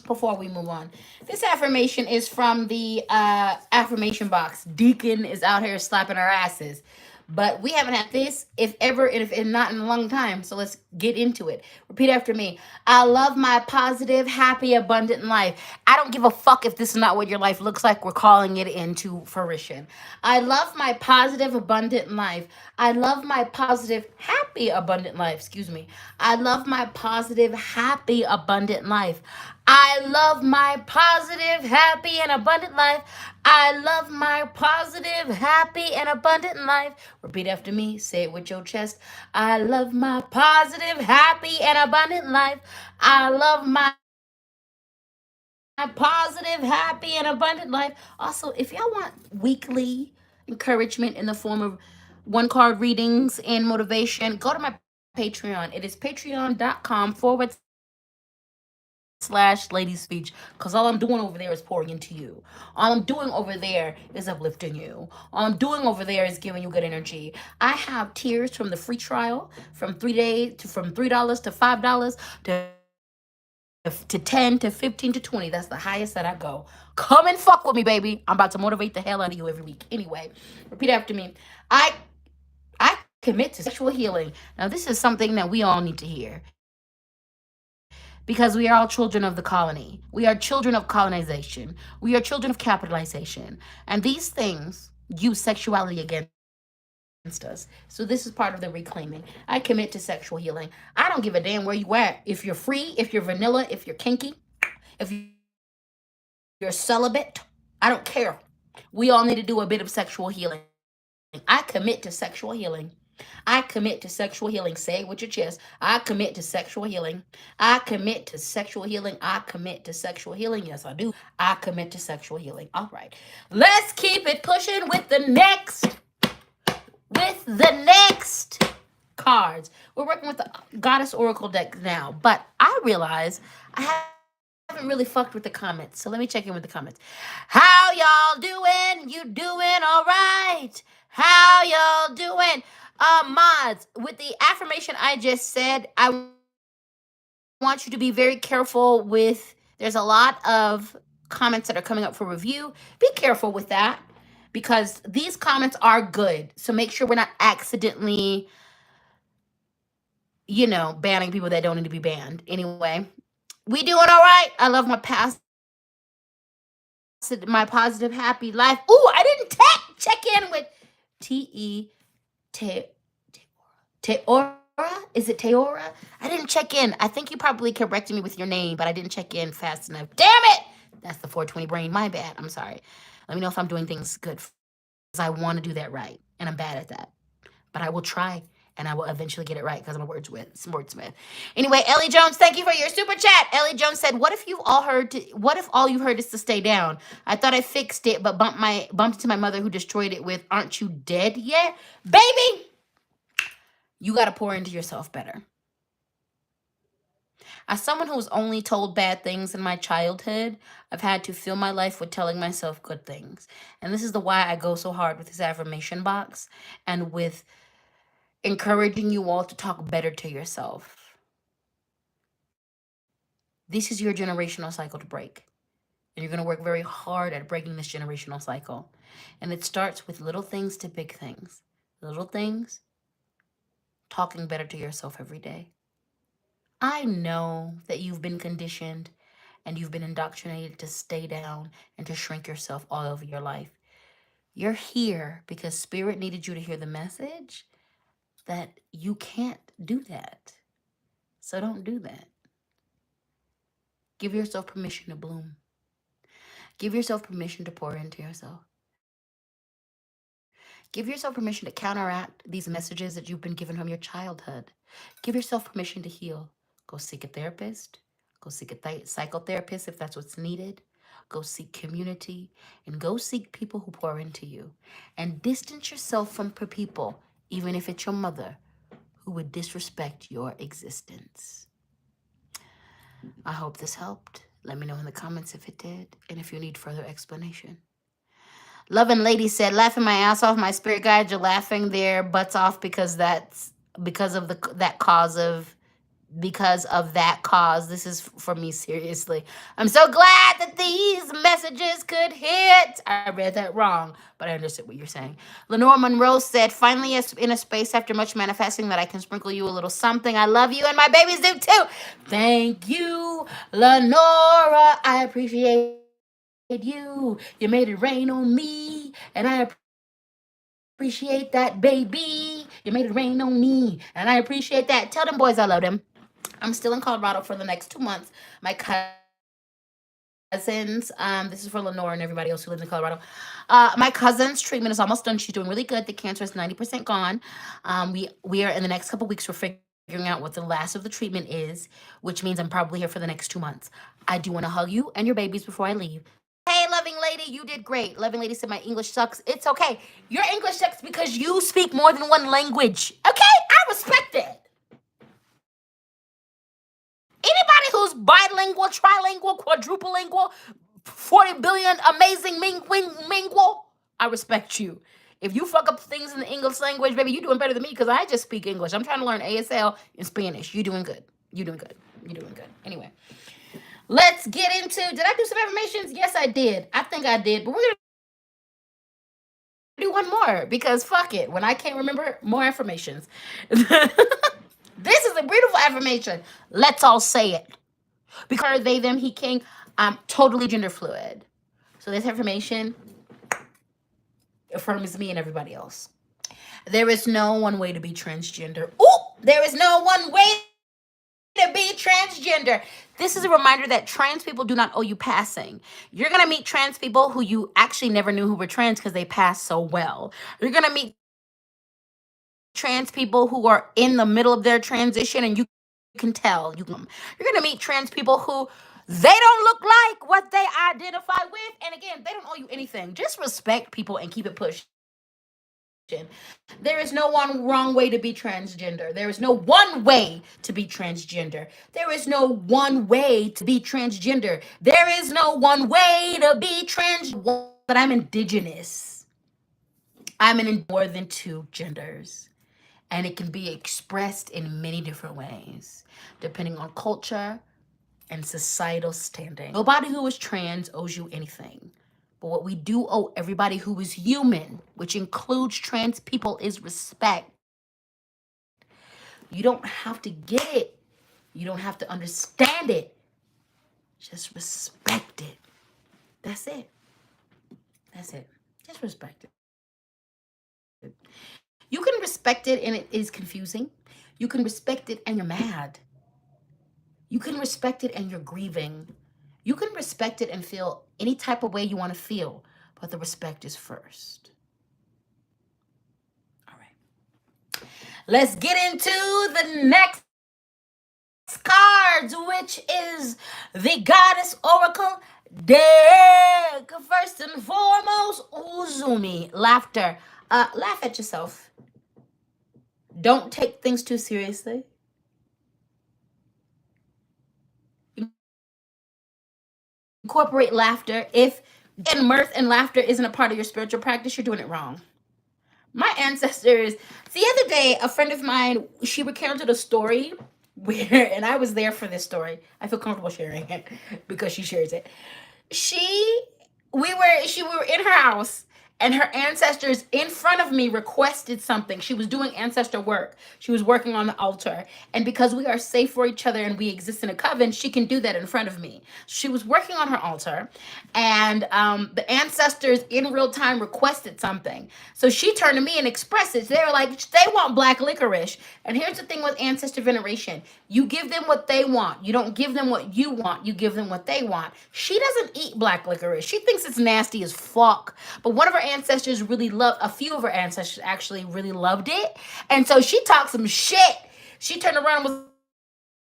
before we move on. This affirmation is from the affirmation box. Deacon is out here slapping our asses. But we haven't had this, if ever, and if not in a long time. So let's get into it. Repeat after me. I love my positive, happy, abundant life. I don't give a fuck if this is not what your life looks like. We're calling it into fruition. I love my positive, abundant life. I love my positive, happy, abundant life. Excuse me. I love my positive, happy, abundant life. I love my positive, happy, and abundant life. I love my positive, happy, and abundant life. Repeat after me. Say it with your chest. I love my positive, happy, and abundant life. I love my positive, happy, and abundant life. Also, if y'all want weekly encouragement in the form of one card readings and motivation, go to my Patreon. It is patreon.com/LadySpeech, because all I'm doing over there is pouring into you. All I'm doing over there is uplifting you. All I'm doing over there is giving you good energy. I have tiers from the free trial, from 3 days to from $3 to $5 to 10 to 15 to 20. That's the highest that I go. Come and fuck with me, baby. I'm about to motivate the hell out of you every week. Anyway, repeat after me. I I commit to sexual healing. Now, this is something that we all need to hear because we are all children of the colony. We are children of colonization. We are children of capitalization. And these things use sexuality against us. So, this is part of the reclaiming. I commit to sexual healing. I don't give a damn where you at. If you're free, if you're vanilla, if you're kinky, if you're celibate, I don't care. We all need to do a bit of sexual healing. I commit to sexual healing. I commit to sexual healing. Say it with your chest. I commit to sexual healing. I commit to sexual healing. I commit to sexual healing. Yes, I do. I commit to sexual healing. All right. Let's keep it pushing with the next cards. We're working with the Goddess Oracle deck now, but I realize I haven't really fucked with the comments. So let me check in with the comments. How y'all doing? You doing all right? How y'all doing? Mods, with the affirmation I just said, I want you to be very careful with, there's a lot of comments that are coming up for review. Be careful with that because these comments are good. So make sure we're not accidentally, banning people that don't need to be banned. Anyway, we doing all right. I love my positive, happy life. Ooh, I didn't check in with Te Teora. Is it Teora? I didn't check in. I think you probably corrected me with your name, but I didn't check in fast enough. Damn it! That's the 420 brain. My bad. I'm sorry. Let me know if I'm doing things good because I want to do that right, and I'm bad at that. But I will try, and I will eventually get it right because I'm a wordsmith. Anyway, Ellie Jones, thank you for your super chat. Ellie Jones said, What if all you heard is to stay down? I thought I fixed it, but bumped into my mother who destroyed it with, Aren't you dead yet, baby? You got to pour into yourself better. As someone who was only told bad things in my childhood, I've had to fill my life with telling myself good things. And this is the why I go so hard with this affirmation box and with encouraging you all to talk better to yourself. This is your generational cycle to break. And you're going to work very hard at breaking this generational cycle. And it starts with little things to big things. Little things, talking better to yourself every day. I know that you've been conditioned and you've been indoctrinated to stay down and to shrink yourself all over your life. You're here because Spirit needed you to hear the message that you can't do that. So don't do that. Give yourself permission to bloom. Give yourself permission to pour into yourself. Give yourself permission to counteract these messages that you've been given from your childhood. Give yourself permission to heal. Go seek a therapist. Go seek a psychotherapist if that's what's needed. Go seek community and go seek people who pour into you. And distance yourself from people, even if it's your mother, who would disrespect your existence. I hope this helped. Let me know in the comments if it did and if you need further explanation. Loving Lady said, laughing my ass off, my spirit guides are laughing their butts off because that's because of that cause of because of that cause. This is for me, seriously. I'm so glad that these messages could hit. I read that wrong, but I understood what you're saying. Lenore Monroe said, finally in a space after much manifesting that I can sprinkle you a little something. I love you and my babies do too. Thank you, Lenora. I appreciate you. You made it rain on me, and I appreciate that, baby. You made it rain on me, and I appreciate that. Tell them boys I love them. I'm still in Colorado for the next 2 months. My cousins, this is for Lenore and everybody else who lives in Colorado. My cousin's treatment is almost done. She's doing really good. The cancer is 90% gone. We are in the next couple weeks. We're figuring out what the last of the treatment is, which means I'm probably here for the next 2 months. I do want to hug you and your babies before I leave. So say, hey, loving lady, you did great. Loving lady said, my English sucks. It's okay. Your English sucks because you speak more than one language. Okay? I respect it. Anybody who's bilingual, trilingual, quadruple 40 billion amazing mingle, I respect you. If you fuck up things in the English language, baby, you doing better than me because I just speak English. I'm trying to learn ASL in Spanish. You doing good. You doing good. You doing good. Anyway, let's get into. Did I do some affirmations? Yes, I did. I think I did. But we're gonna do one more because fuck it. When I can't remember more affirmations. This is a beautiful affirmation. Let's all say it. Because her, they, them, he, king, I'm totally gender fluid. So this affirmation affirms me and everybody else. There is no one way to be transgender. Ooh, there is no one way to be transgender. This is a reminder that trans people do not owe you passing. You're going to meet trans people who you actually never knew who were trans because they passed so well. You're going to meet trans people who are in the middle of their transition and you can tell. You can feel them. You're going to meet trans people who they don't look like what they identify with. And again, they don't owe you anything. Just respect people and keep it pushing. There is no one wrong way to be transgender. There is no one way to be transgender. There is no one way to be transgender. There is no one way to be transgender. There is no one way to be trans. That I'm indigenous. I'm more than two genders. And it can be expressed in many different ways, depending on culture and societal standing. Nobody who is trans owes you anything. But what we do owe everybody who is human, which includes trans people, is respect. You don't have to get it. You don't have to understand it. Just respect it. That's it. That's it. Just respect it. You can respect it and it is confusing. You can respect it and you're mad. You can respect it and you're grieving. You can respect it and feel any type of way you want to feel, but the respect is first. All right. Let's get into the next cards, which is the Goddess Oracle deck. First and foremost, Uzumi, laughter. Laugh at yourself. Don't take things too seriously. Incorporate laughter. If mirth and laughter isn't a part of your spiritual practice, you're doing it wrong. My ancestors, the other day, a friend of mine, she recounted a story where, and I was there for this story. I feel comfortable sharing it because she shares it. She, we were in her house and her ancestors in front of me requested something. She was doing ancestor work. She was working on the altar. And because we are safe for each other and we exist in a coven, she can do that in front of me. She was working on her altar and the ancestors in real time requested something. So she turned to me and expressed it. They were like, they want black licorice. And here's the thing with ancestor veneration. You give them what they want. You don't give them what you want. You give them what they want. She doesn't eat black licorice. She thinks it's nasty as fuck. But one of her ancestors really loved, a few of her ancestors actually really loved it. And so she talked some shit. She turned around and was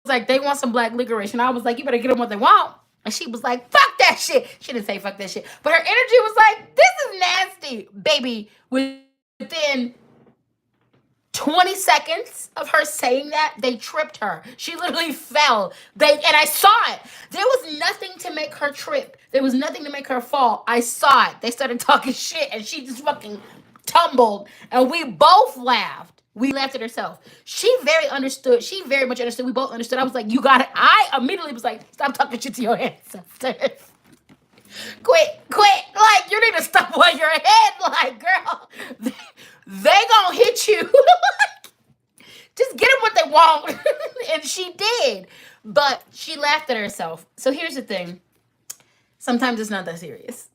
like, they want some black licorice. And I was like, you better get them what they want. And she was like, fuck that shit. She didn't say fuck that shit. But her energy was like, this is nasty. Baby, within 20 seconds of her saying that, they tripped her. She literally fell. And I saw it. There was nothing to make her trip. There was nothing to make her fall. I saw it. They started talking shit and she just fucking tumbled. And we both laughed. We laughed at herself. She very understood. She very much understood. We both understood. I was like, you got it. I immediately was like, stop talking shit to your ancestors. Quit. Like, you need to stop on your head. Like, girl, they gonna hit you. Just get them what they want. And she did. But she laughed at herself. So here's the thing. Sometimes it's not that serious.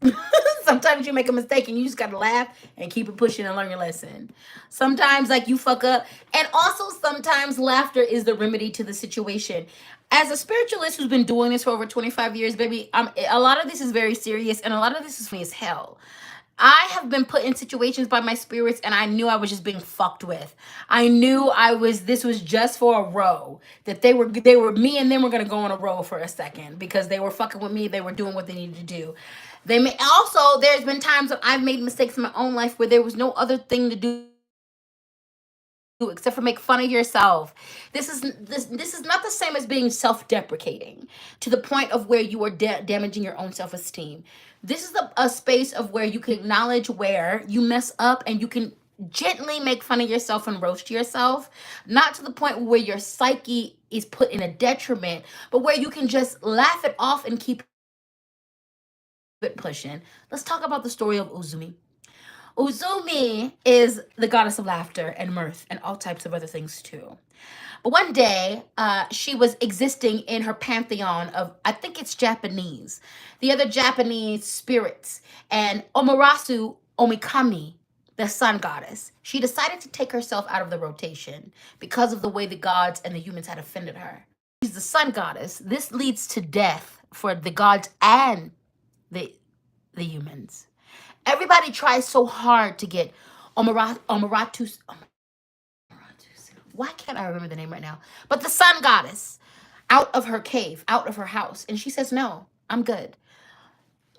Sometimes you make a mistake and you just gotta laugh and keep it pushing and learn your lesson. Sometimes, like, you fuck up. And also, sometimes laughter is the remedy to the situation. As a spiritualist who's been doing this for over 25 years, baby, a lot of this is very serious and a lot of this is funny as hell. I have been put in situations by my spirits and I knew I was just being fucked with. I knew this was just for a row. That they were me and them were gonna go on a row for a second because they were fucking with me, they were doing what they needed to do. There's been times when I've made mistakes in my own life where there was no other thing to do except for make fun of yourself. This is not the same as being self-deprecating to the point of where you are damaging your own self-esteem. This is a space of where you can acknowledge where you mess up and you can gently make fun of yourself and roast yourself, not to the point where your psyche is put in a detriment, but where you can just laugh it off and keep it pushing. Let's talk about the story of Uzumi. Uzumi is the goddess of laughter and mirth and all types of other things too. But one day, she was existing in her pantheon of, I think it's Japanese, the other Japanese spirits, and Omurasu Omikami, the sun goddess. She decided to take herself out of the rotation because of the way the gods and the humans had offended her. She's the sun goddess. This leads to death for the gods and the humans. Everybody tries so hard to get Omaratu. Why can't I remember the name right now? But the sun goddess out of her cave, out of her house. And she says, no, I'm good.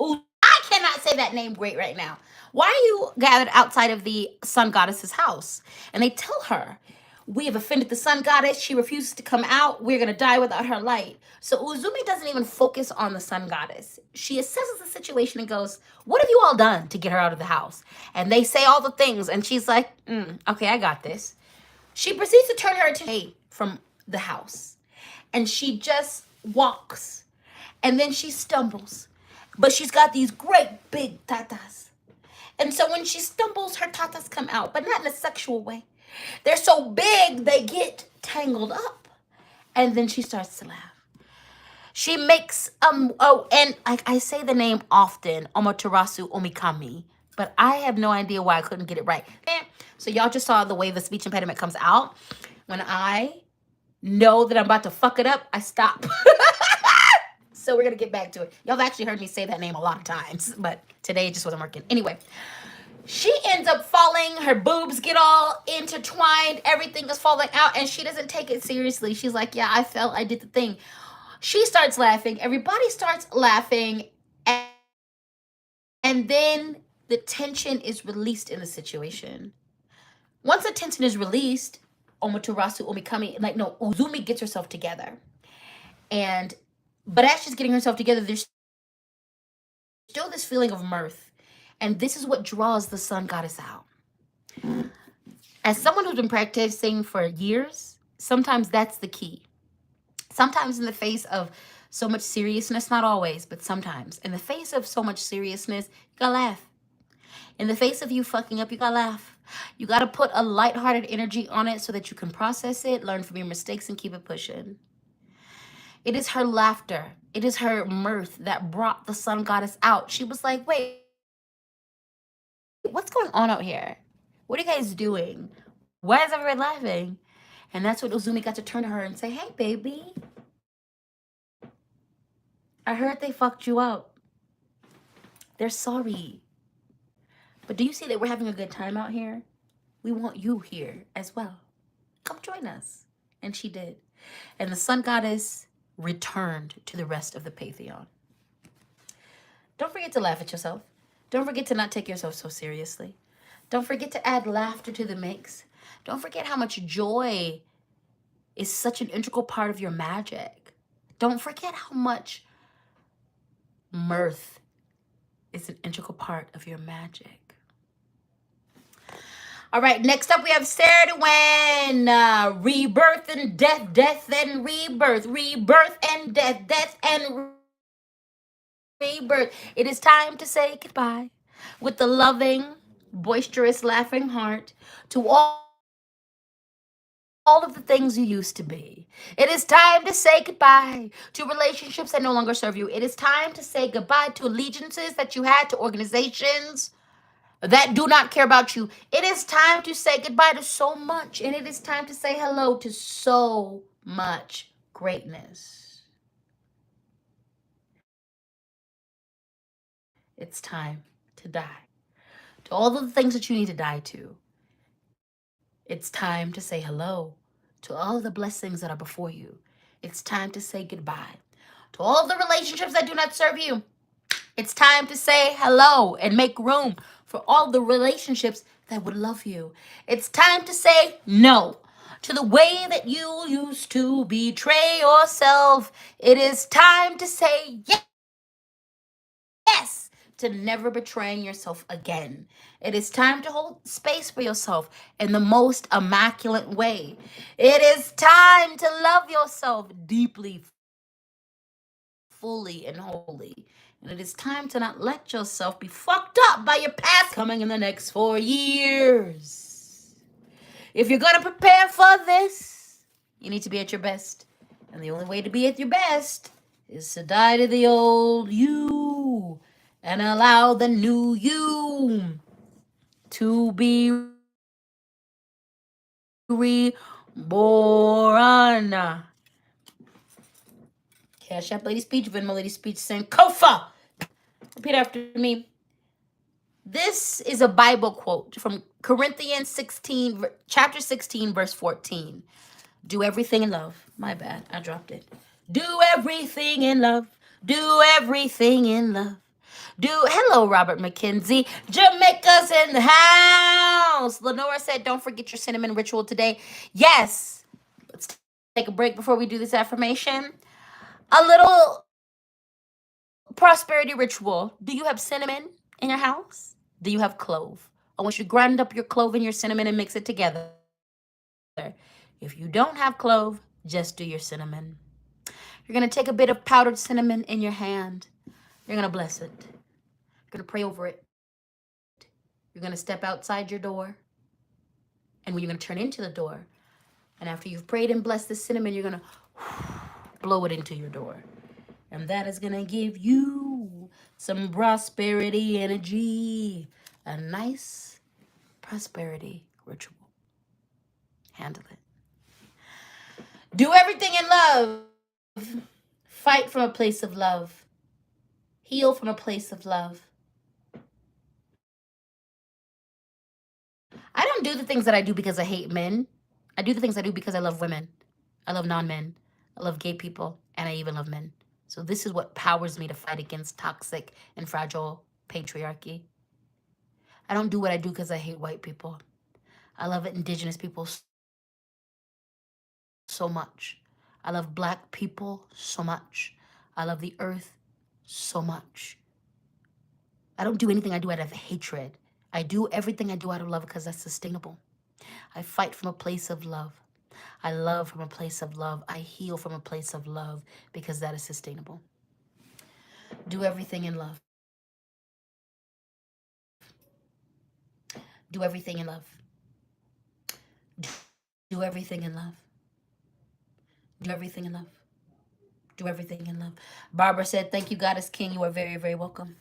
Ooh, I cannot say that name great right now. Why are you gathered outside of the sun goddess's house? And they tell her, we have offended the sun goddess. She refuses to come out. We're going to die without her light. So Uzumi doesn't even focus on the sun goddess. She assesses the situation and goes, what have you all done to get her out of the house? And they say all the things. And she's like, okay, I got this. She proceeds to turn her attention from the house. And she just walks. And then she stumbles. But she's got these great big tatas. And so when she stumbles, her tatas come out, but not in a sexual way. They're so big, they get tangled up. And then she starts to laugh. She makes, and I say the name often, Omaterasu Omikami, but I have no idea why I couldn't get it right. So y'all just saw the way the speech impediment comes out. When I know that I'm about to fuck it up, I stop. So we're going to get back to it. Y'all have actually heard me say that name a lot of times, but today it just wasn't working. Anyway. She ends up falling, her boobs get all intertwined, everything is falling out, and she doesn't take it seriously. She's like, yeah, I fell, I did the thing. She starts laughing, everybody starts laughing, and then the tension is released in the situation. Once the tension is released, Omaterasu Omikami, Uzumi gets herself together. But as she's getting herself together, there's still this feeling of mirth. And this is what draws the sun goddess out. As someone who's been practicing for years, sometimes that's the key. Sometimes in the face of so much seriousness, not always, but sometimes, in the face of so much seriousness, you gotta laugh. In the face of you fucking up, you gotta laugh. You gotta put a lighthearted energy on it so that you can process it, learn from your mistakes, and keep it pushing. It is her laughter. It is her mirth that brought the sun goddess out. She was like, wait, what's going on out here? What are you guys doing? Why is everybody laughing? And that's when Uzumi got to turn to her and say, hey, baby. I heard they fucked you up. They're sorry. But do you see that we're having a good time out here? We want you here as well. Come join us. And she did. And the sun goddess returned to the rest of the pantheon. Don't forget to laugh at yourself. Don't forget to not take yourself so seriously. Don't forget to add laughter to the mix. Don't forget how much joy is such an integral part of your magic. Don't forget how much mirth is an integral part of your magic. All right, next up we have Sarah Dwayne. Rebirth and death, death and rebirth, rebirth and death, death and rebirth. It is time to say goodbye with the loving, boisterous, laughing heart to all of the things you used to be. It is time to say goodbye to relationships that no longer serve you. It is time to say goodbye to allegiances that you had to organizations that do not care about you. It is time to say goodbye to so much, and it is time to say hello to so much greatness. It's time to die. To all of the things that you need to die to, it's time to say hello to all of the blessings that are before you. It's time to say goodbye to all the relationships that do not serve you. It's time to say hello and make room for all the relationships that would love you. It's time to say no to the way that you used to betray yourself. It is time to say yes to never betraying yourself again. It is time to hold space for yourself in the most immaculate way. It is time to love yourself deeply, fully, and wholly. And it is time to not let yourself be fucked up by your past coming in the next 4 years. If you're going to prepare for this, you need to be at your best. And the only way to be at your best is to die to the old you and allow the new you to be reborn. Cash App LadySpeech, Venmo LadySpeech, Sankofa. Repeat after me. This is a Bible quote from Corinthians 16, chapter 16, verse 14. Do everything in love. My bad, I dropped it. Do everything in love. Do everything in love. Hello, Robert McKenzie. Jamaica's in the house. Lenora said, don't forget your cinnamon ritual today. Yes. Let's take a break before we do this affirmation. A little prosperity ritual. Do you have cinnamon in your house? Do you have clove? I want you to grind up your clove and your cinnamon and mix it together. If you don't have clove, just do your cinnamon. You're going to take a bit of powdered cinnamon in your hand. You're going to bless it. You're going to pray over it. You're going to step outside your door. And when you're going to turn into the door, and after you've prayed and blessed the cinnamon, you're going to blow it into your door. And that is going to give you some prosperity energy. A nice prosperity ritual. Handle it. Do everything in love. Fight from a place of love. Heal from a place of love. I don't do the things that I do because I hate men. I do the things I do because I love women. I love non-men. I love gay people. And I even love men. So this is what powers me to fight against toxic and fragile patriarchy. I don't do what I do because I hate white people. I love indigenous people so much. I love black people so much. I love the earth so much. I don't do anything I do out of hatred. I do everything I do out of love because that's sustainable. I fight from a place of love. I love from a place of love. I heal from a place of love because that is sustainable. Do everything in love. Do everything in love. Do everything in love. Do everything in love. Do everything in love. Barbara said, thank you, Goddess King. You are very, very welcome.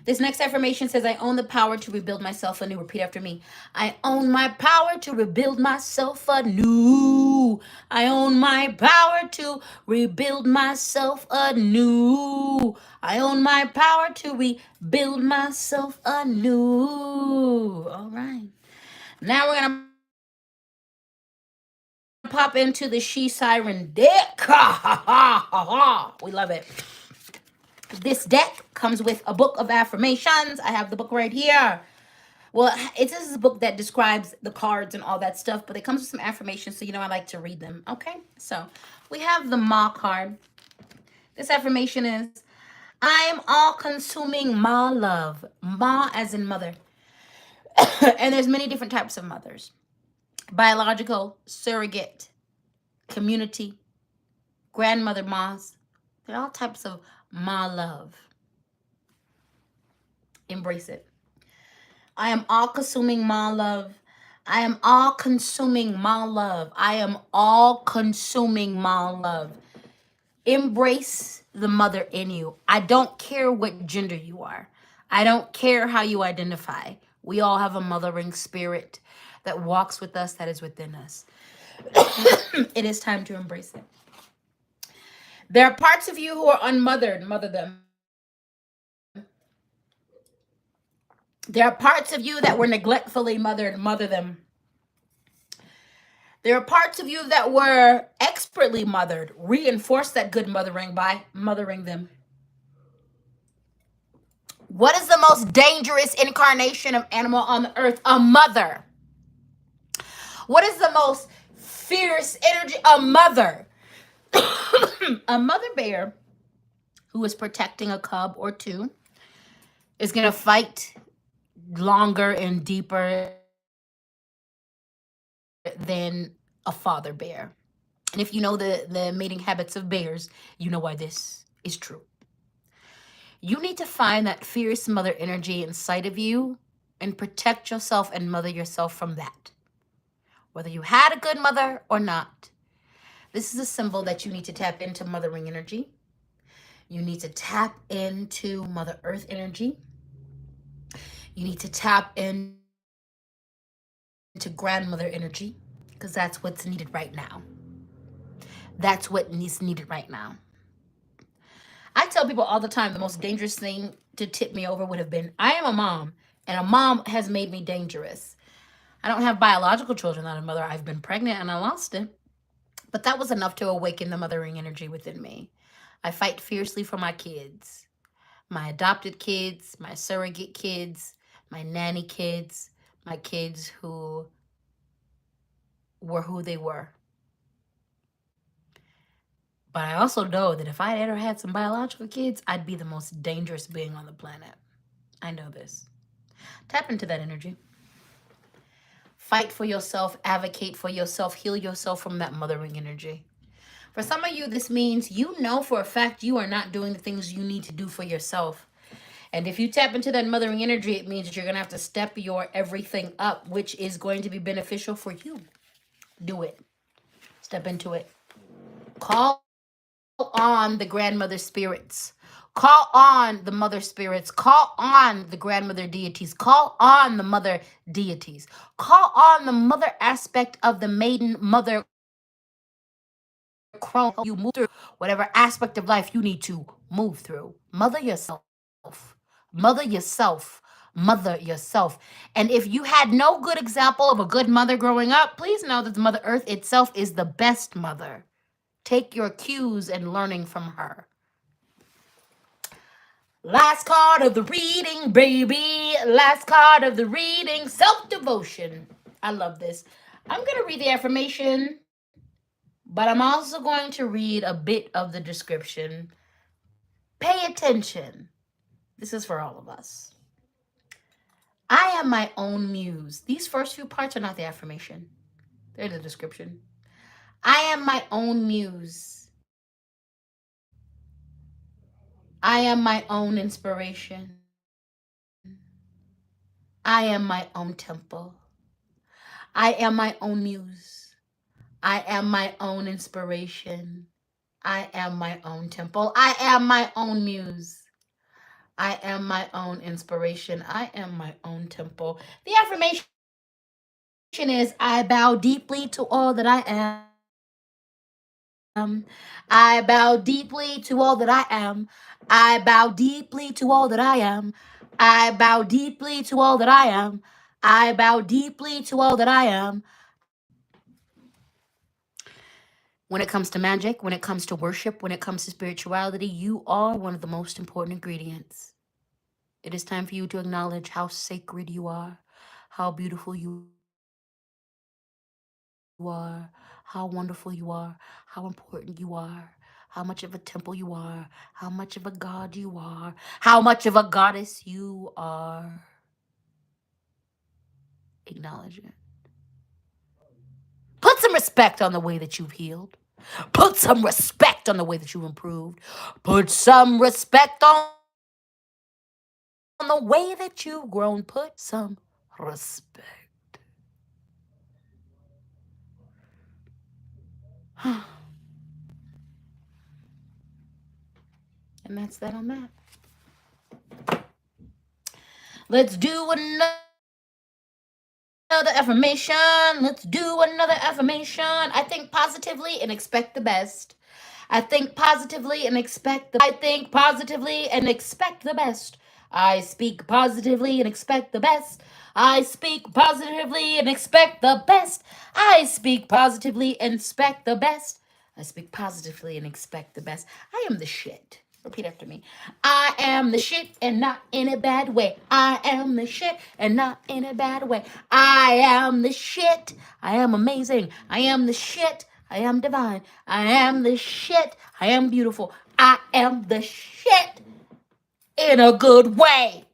This next affirmation says, I own the power to rebuild myself anew. Repeat after me. I own my power to rebuild myself anew. I own my power to rebuild myself anew. I own my power to rebuild myself anew. All right. Now we're going to pop into the She Siren deck. Ha ha ha ha ha. We love it. This deck comes with a book of affirmations. I have the book right here. Well, this is a book that describes the cards and all that stuff, but it comes with some affirmations, so I like to read them. Okay, so we have the Ma card. This affirmation is, I am all-consuming Ma love. Ma as in mother. And there's many different types of mothers: biological, surrogate, community, grandmother moms. There are all types of ma love. Embrace it. I am all consuming ma love. I am all consuming ma love. I am all consuming ma love. Embrace the mother in you. I don't care what gender you are. I don't care how you identify. We all have a mothering spirit that walks with us, that is within us. It is time to embrace it. There are parts of you who are unmothered, mother them. There are parts of you that were neglectfully mothered, mother them. There are parts of you that were expertly mothered. Reinforce that good mothering by mothering them. What is the most dangerous incarnation of animal on the earth? A mother. What is the most fierce energy? A mother. A mother bear who is protecting a cub or two is going to fight longer and deeper than a father bear. And if you know the mating habits of bears, you know why this is true. You need to find that fierce mother energy inside of you and protect yourself and mother yourself from that. Whether you had a good mother or not, this is a symbol that you need to tap into mothering energy. You need to tap into Mother Earth energy. You need to tap into grandmother energy because that's what's needed right now. That's what is needed right now. I tell people all the time the most dangerous thing to tip me over would have been I am a mom, and a mom has made me dangerous. I don't have biological children, not a mother. I've been pregnant and I lost it. But that was enough to awaken the mothering energy within me. I fight fiercely for my kids, my adopted kids, my surrogate kids, my nanny kids, my kids who were who they were. But I also know that if I had ever had some biological kids, I'd be the most dangerous being on the planet. I know this. Tap into that energy. Fight for yourself, advocate for yourself, heal yourself from that mothering energy. For some of you, this means you know for a fact you are not doing the things you need to do for yourself. And if you tap into that mothering energy, it means that you're going to have to step your everything up, which is going to be beneficial for you. Do it. Step into it. Call on the grandmother spirits. Call on the mother spirits. Call on the grandmother deities. Call on the mother deities. Call on the mother aspect of the maiden mother crone. You move through whatever aspect of life you need to move through. Mother yourself. Mother yourself. Mother yourself. And if you had no good example of a good mother growing up, please know that the Mother Earth itself is the best mother. Take your cues and learning from her. Last card of the reading, baby. Last card of the reading. Self-devotion. I love this. I'm going to read the affirmation, but I'm also going to read a bit of the description. Pay attention. This is for all of us. I am my own muse. These first few parts are not the affirmation. They're the description. I am my own muse. I am my own inspiration. I am my own temple. I am my own muse. I am my own inspiration. I am my own temple. I am my own muse. I am my own inspiration. I am my own temple. The affirmation is I bow deeply to all that I am. I bow deeply to all that I am. I bow deeply to all that I am. I bow deeply to all that I am. I bow deeply to all that I am. When it comes to magic, when it comes to worship, when it comes to spirituality, you are one of the most important ingredients. It is time for you to acknowledge how sacred you are, how beautiful you are, how wonderful you are, how important you are, how much of a temple you are, how much of a god you are, how much of a goddess you are. Acknowledge it. Put some respect on the way that you've healed. Put some respect on the way that you've improved. Put some respect on the way that you've grown. Put some respect. And that's that on that. Let's do another affirmation. Let's do another affirmation. I think positively and expect the best. I think positively and expect the best. I think positively and expect the best. I speak positively and expect the best. I speak positively and expect the best. I speak positively and expect the best. I speak positively and expect the best. I am the shit. Repeat after me. I am the shit and not in a bad way. I am the shit and not in a bad way. I am the shit. I am amazing. I am the shit. I am divine. I am the shit. I am beautiful. I am the shit in a good way.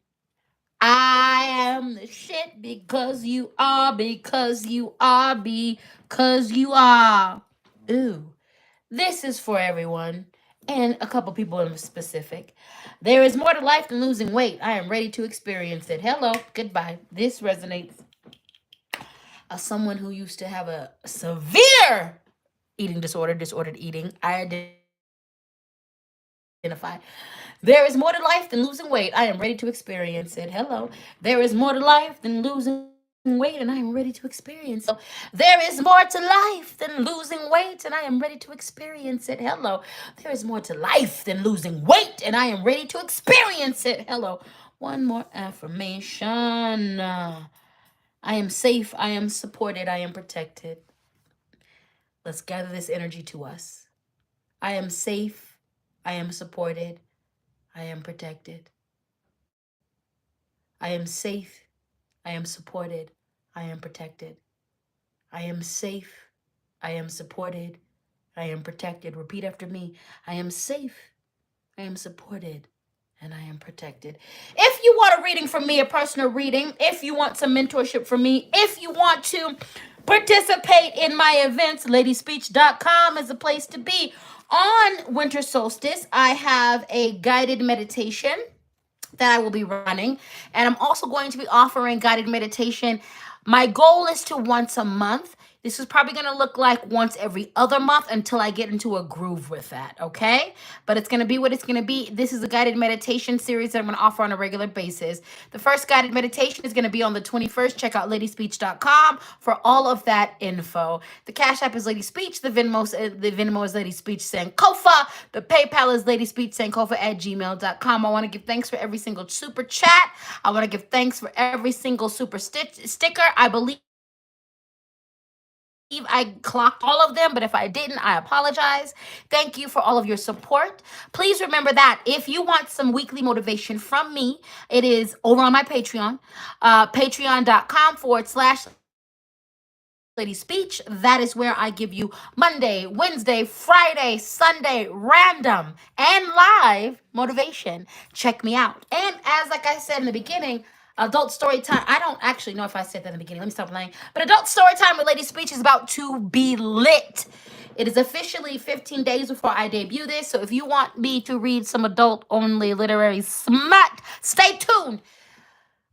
I am the shit because you are, because you are, because you are. Ooh. This is for everyone and a couple people in specific. There is more to life than losing weight. I am ready to experience it. Hello, goodbye. This resonates as someone who used to have a severe eating disorder, disordered eating. I identify. There is more to life than losing weight. I am ready to experience it. Hello. There is more to life than losing weight, and I am ready to experience it. Hello. There is more to life than losing weight, and I am ready to experience it. Hello. There is more to life than losing weight, and I am ready to experience it. Hello. One more affirmation. I am safe. I am supported. I am protected. Let's gather this energy to us. I am safe. I am supported. I am protected. I am safe. I am supported. I am protected. I am safe. I am supported. I am protected. Repeat after me. I am safe. I am supported. And I am protected. If you want a reading from me, a personal reading, if you want some mentorship from me, if you want to participate in my events, LadySpeech.com is a place to be. On winter solstice, I have a guided meditation that I will be running. And I'm also going to be offering guided meditation. My goal is to once a month. This is probably going to look like once every other month until I get into a groove with that, okay? But it's going to be what it's going to be. This is a guided meditation series that I'm going to offer on a regular basis. The first guided meditation is going to be on the 21st. Check out LadySpeech.com for all of that info. The Cash App is LadySpeech. The Venmo is LadySpeech Sankofa. The PayPal is LadySpeechSankofa@gmail.com. I want to give thanks for every single super chat. I want to give thanks for every single super sticker. I believe I clocked all of them, but if I didn't, I apologize. Thank you for all of your support. Please remember that if you want some weekly motivation from me, it is over on my Patreon, patreon.com/LadySpeech. That is where I give you Monday, Wednesday, Friday, Sunday, random and live motivation. Check me out. And as like I said in the beginning, adult story time. I don't actually know if I said that in the beginning. Let me stop lying. But adult story time with Lady Speech is about to be lit. It is officially 15 days before I debut this. So if you want me to read some adult only literary smut, stay tuned.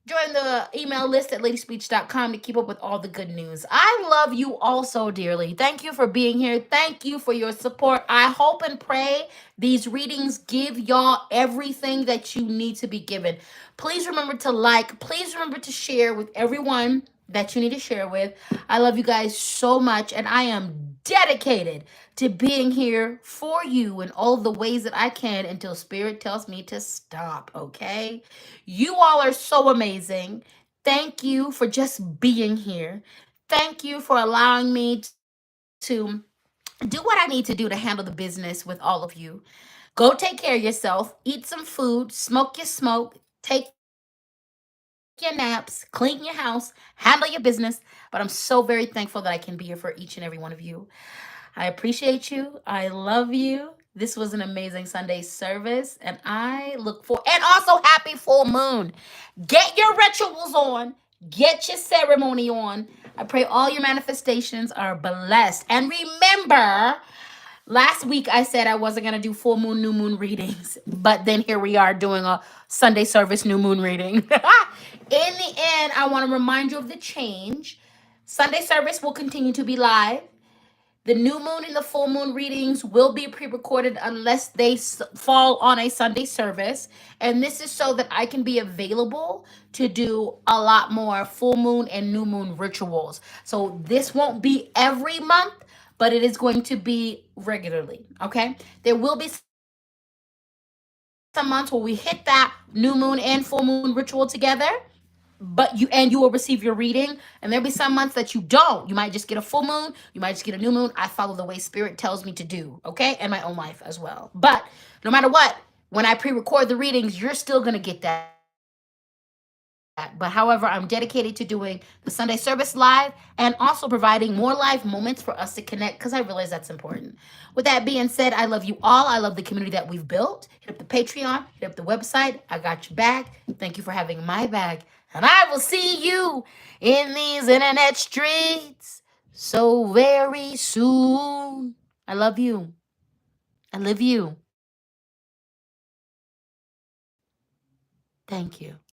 Join the email list at ladyspeech.com to keep up with all the good news. I love you all so dearly. Thank you for being here. Thank you for your support. I hope and pray these readings give y'all everything that you need to be given. Please remember to like. Please remember to share with everyone that you need to share with. I love you guys so much, and I am dedicated to being here for you in all the ways that I can until Spirit tells me to stop, okay? You all are so amazing. Thank you for just being here. Thank you for allowing me to do what I need to do to handle the business with all of you. Go take care of yourself, eat some food, smoke your smoke, take your naps, clean your house, handle your business. But I'm so very thankful that I can be here for each and every one of you. I appreciate you. I love you. This was an amazing Sunday service, and I look for, and also happy full moon. Get your rituals on. Get your ceremony on. I pray all your manifestations are blessed. And remember, last week I said I wasn't going to do full moon, new moon readings, but then here we are doing a Sunday service new moon reading. In the end, I want to remind you of the change. Sunday service will continue to be live. The new moon and the full moon readings will be pre recorded unless they fall on a Sunday service. And this is so that I can be available to do a lot more full moon and new moon rituals. So this won't be every month, but it is going to be regularly. Okay. There will be some months where we hit that new moon and full moon ritual together, but you will receive your reading, and there'll be some months that you don't. You might just get a full moon, you might just get a new moon. I follow the way spirit tells me to do, okay, and my own life as well. But no matter what, when I pre-record the readings, you're still going to get that. But however, I'm dedicated to doing the Sunday service live and also providing more live moments for us to connect, because I realize that's important. With that being said, I love you all. I love the community that we've built. Hit up the Patreon, hit up the website. I got your back. Thank you for having my back. And I will see you in these internet streets so very soon. I love you. I live you. Thank you.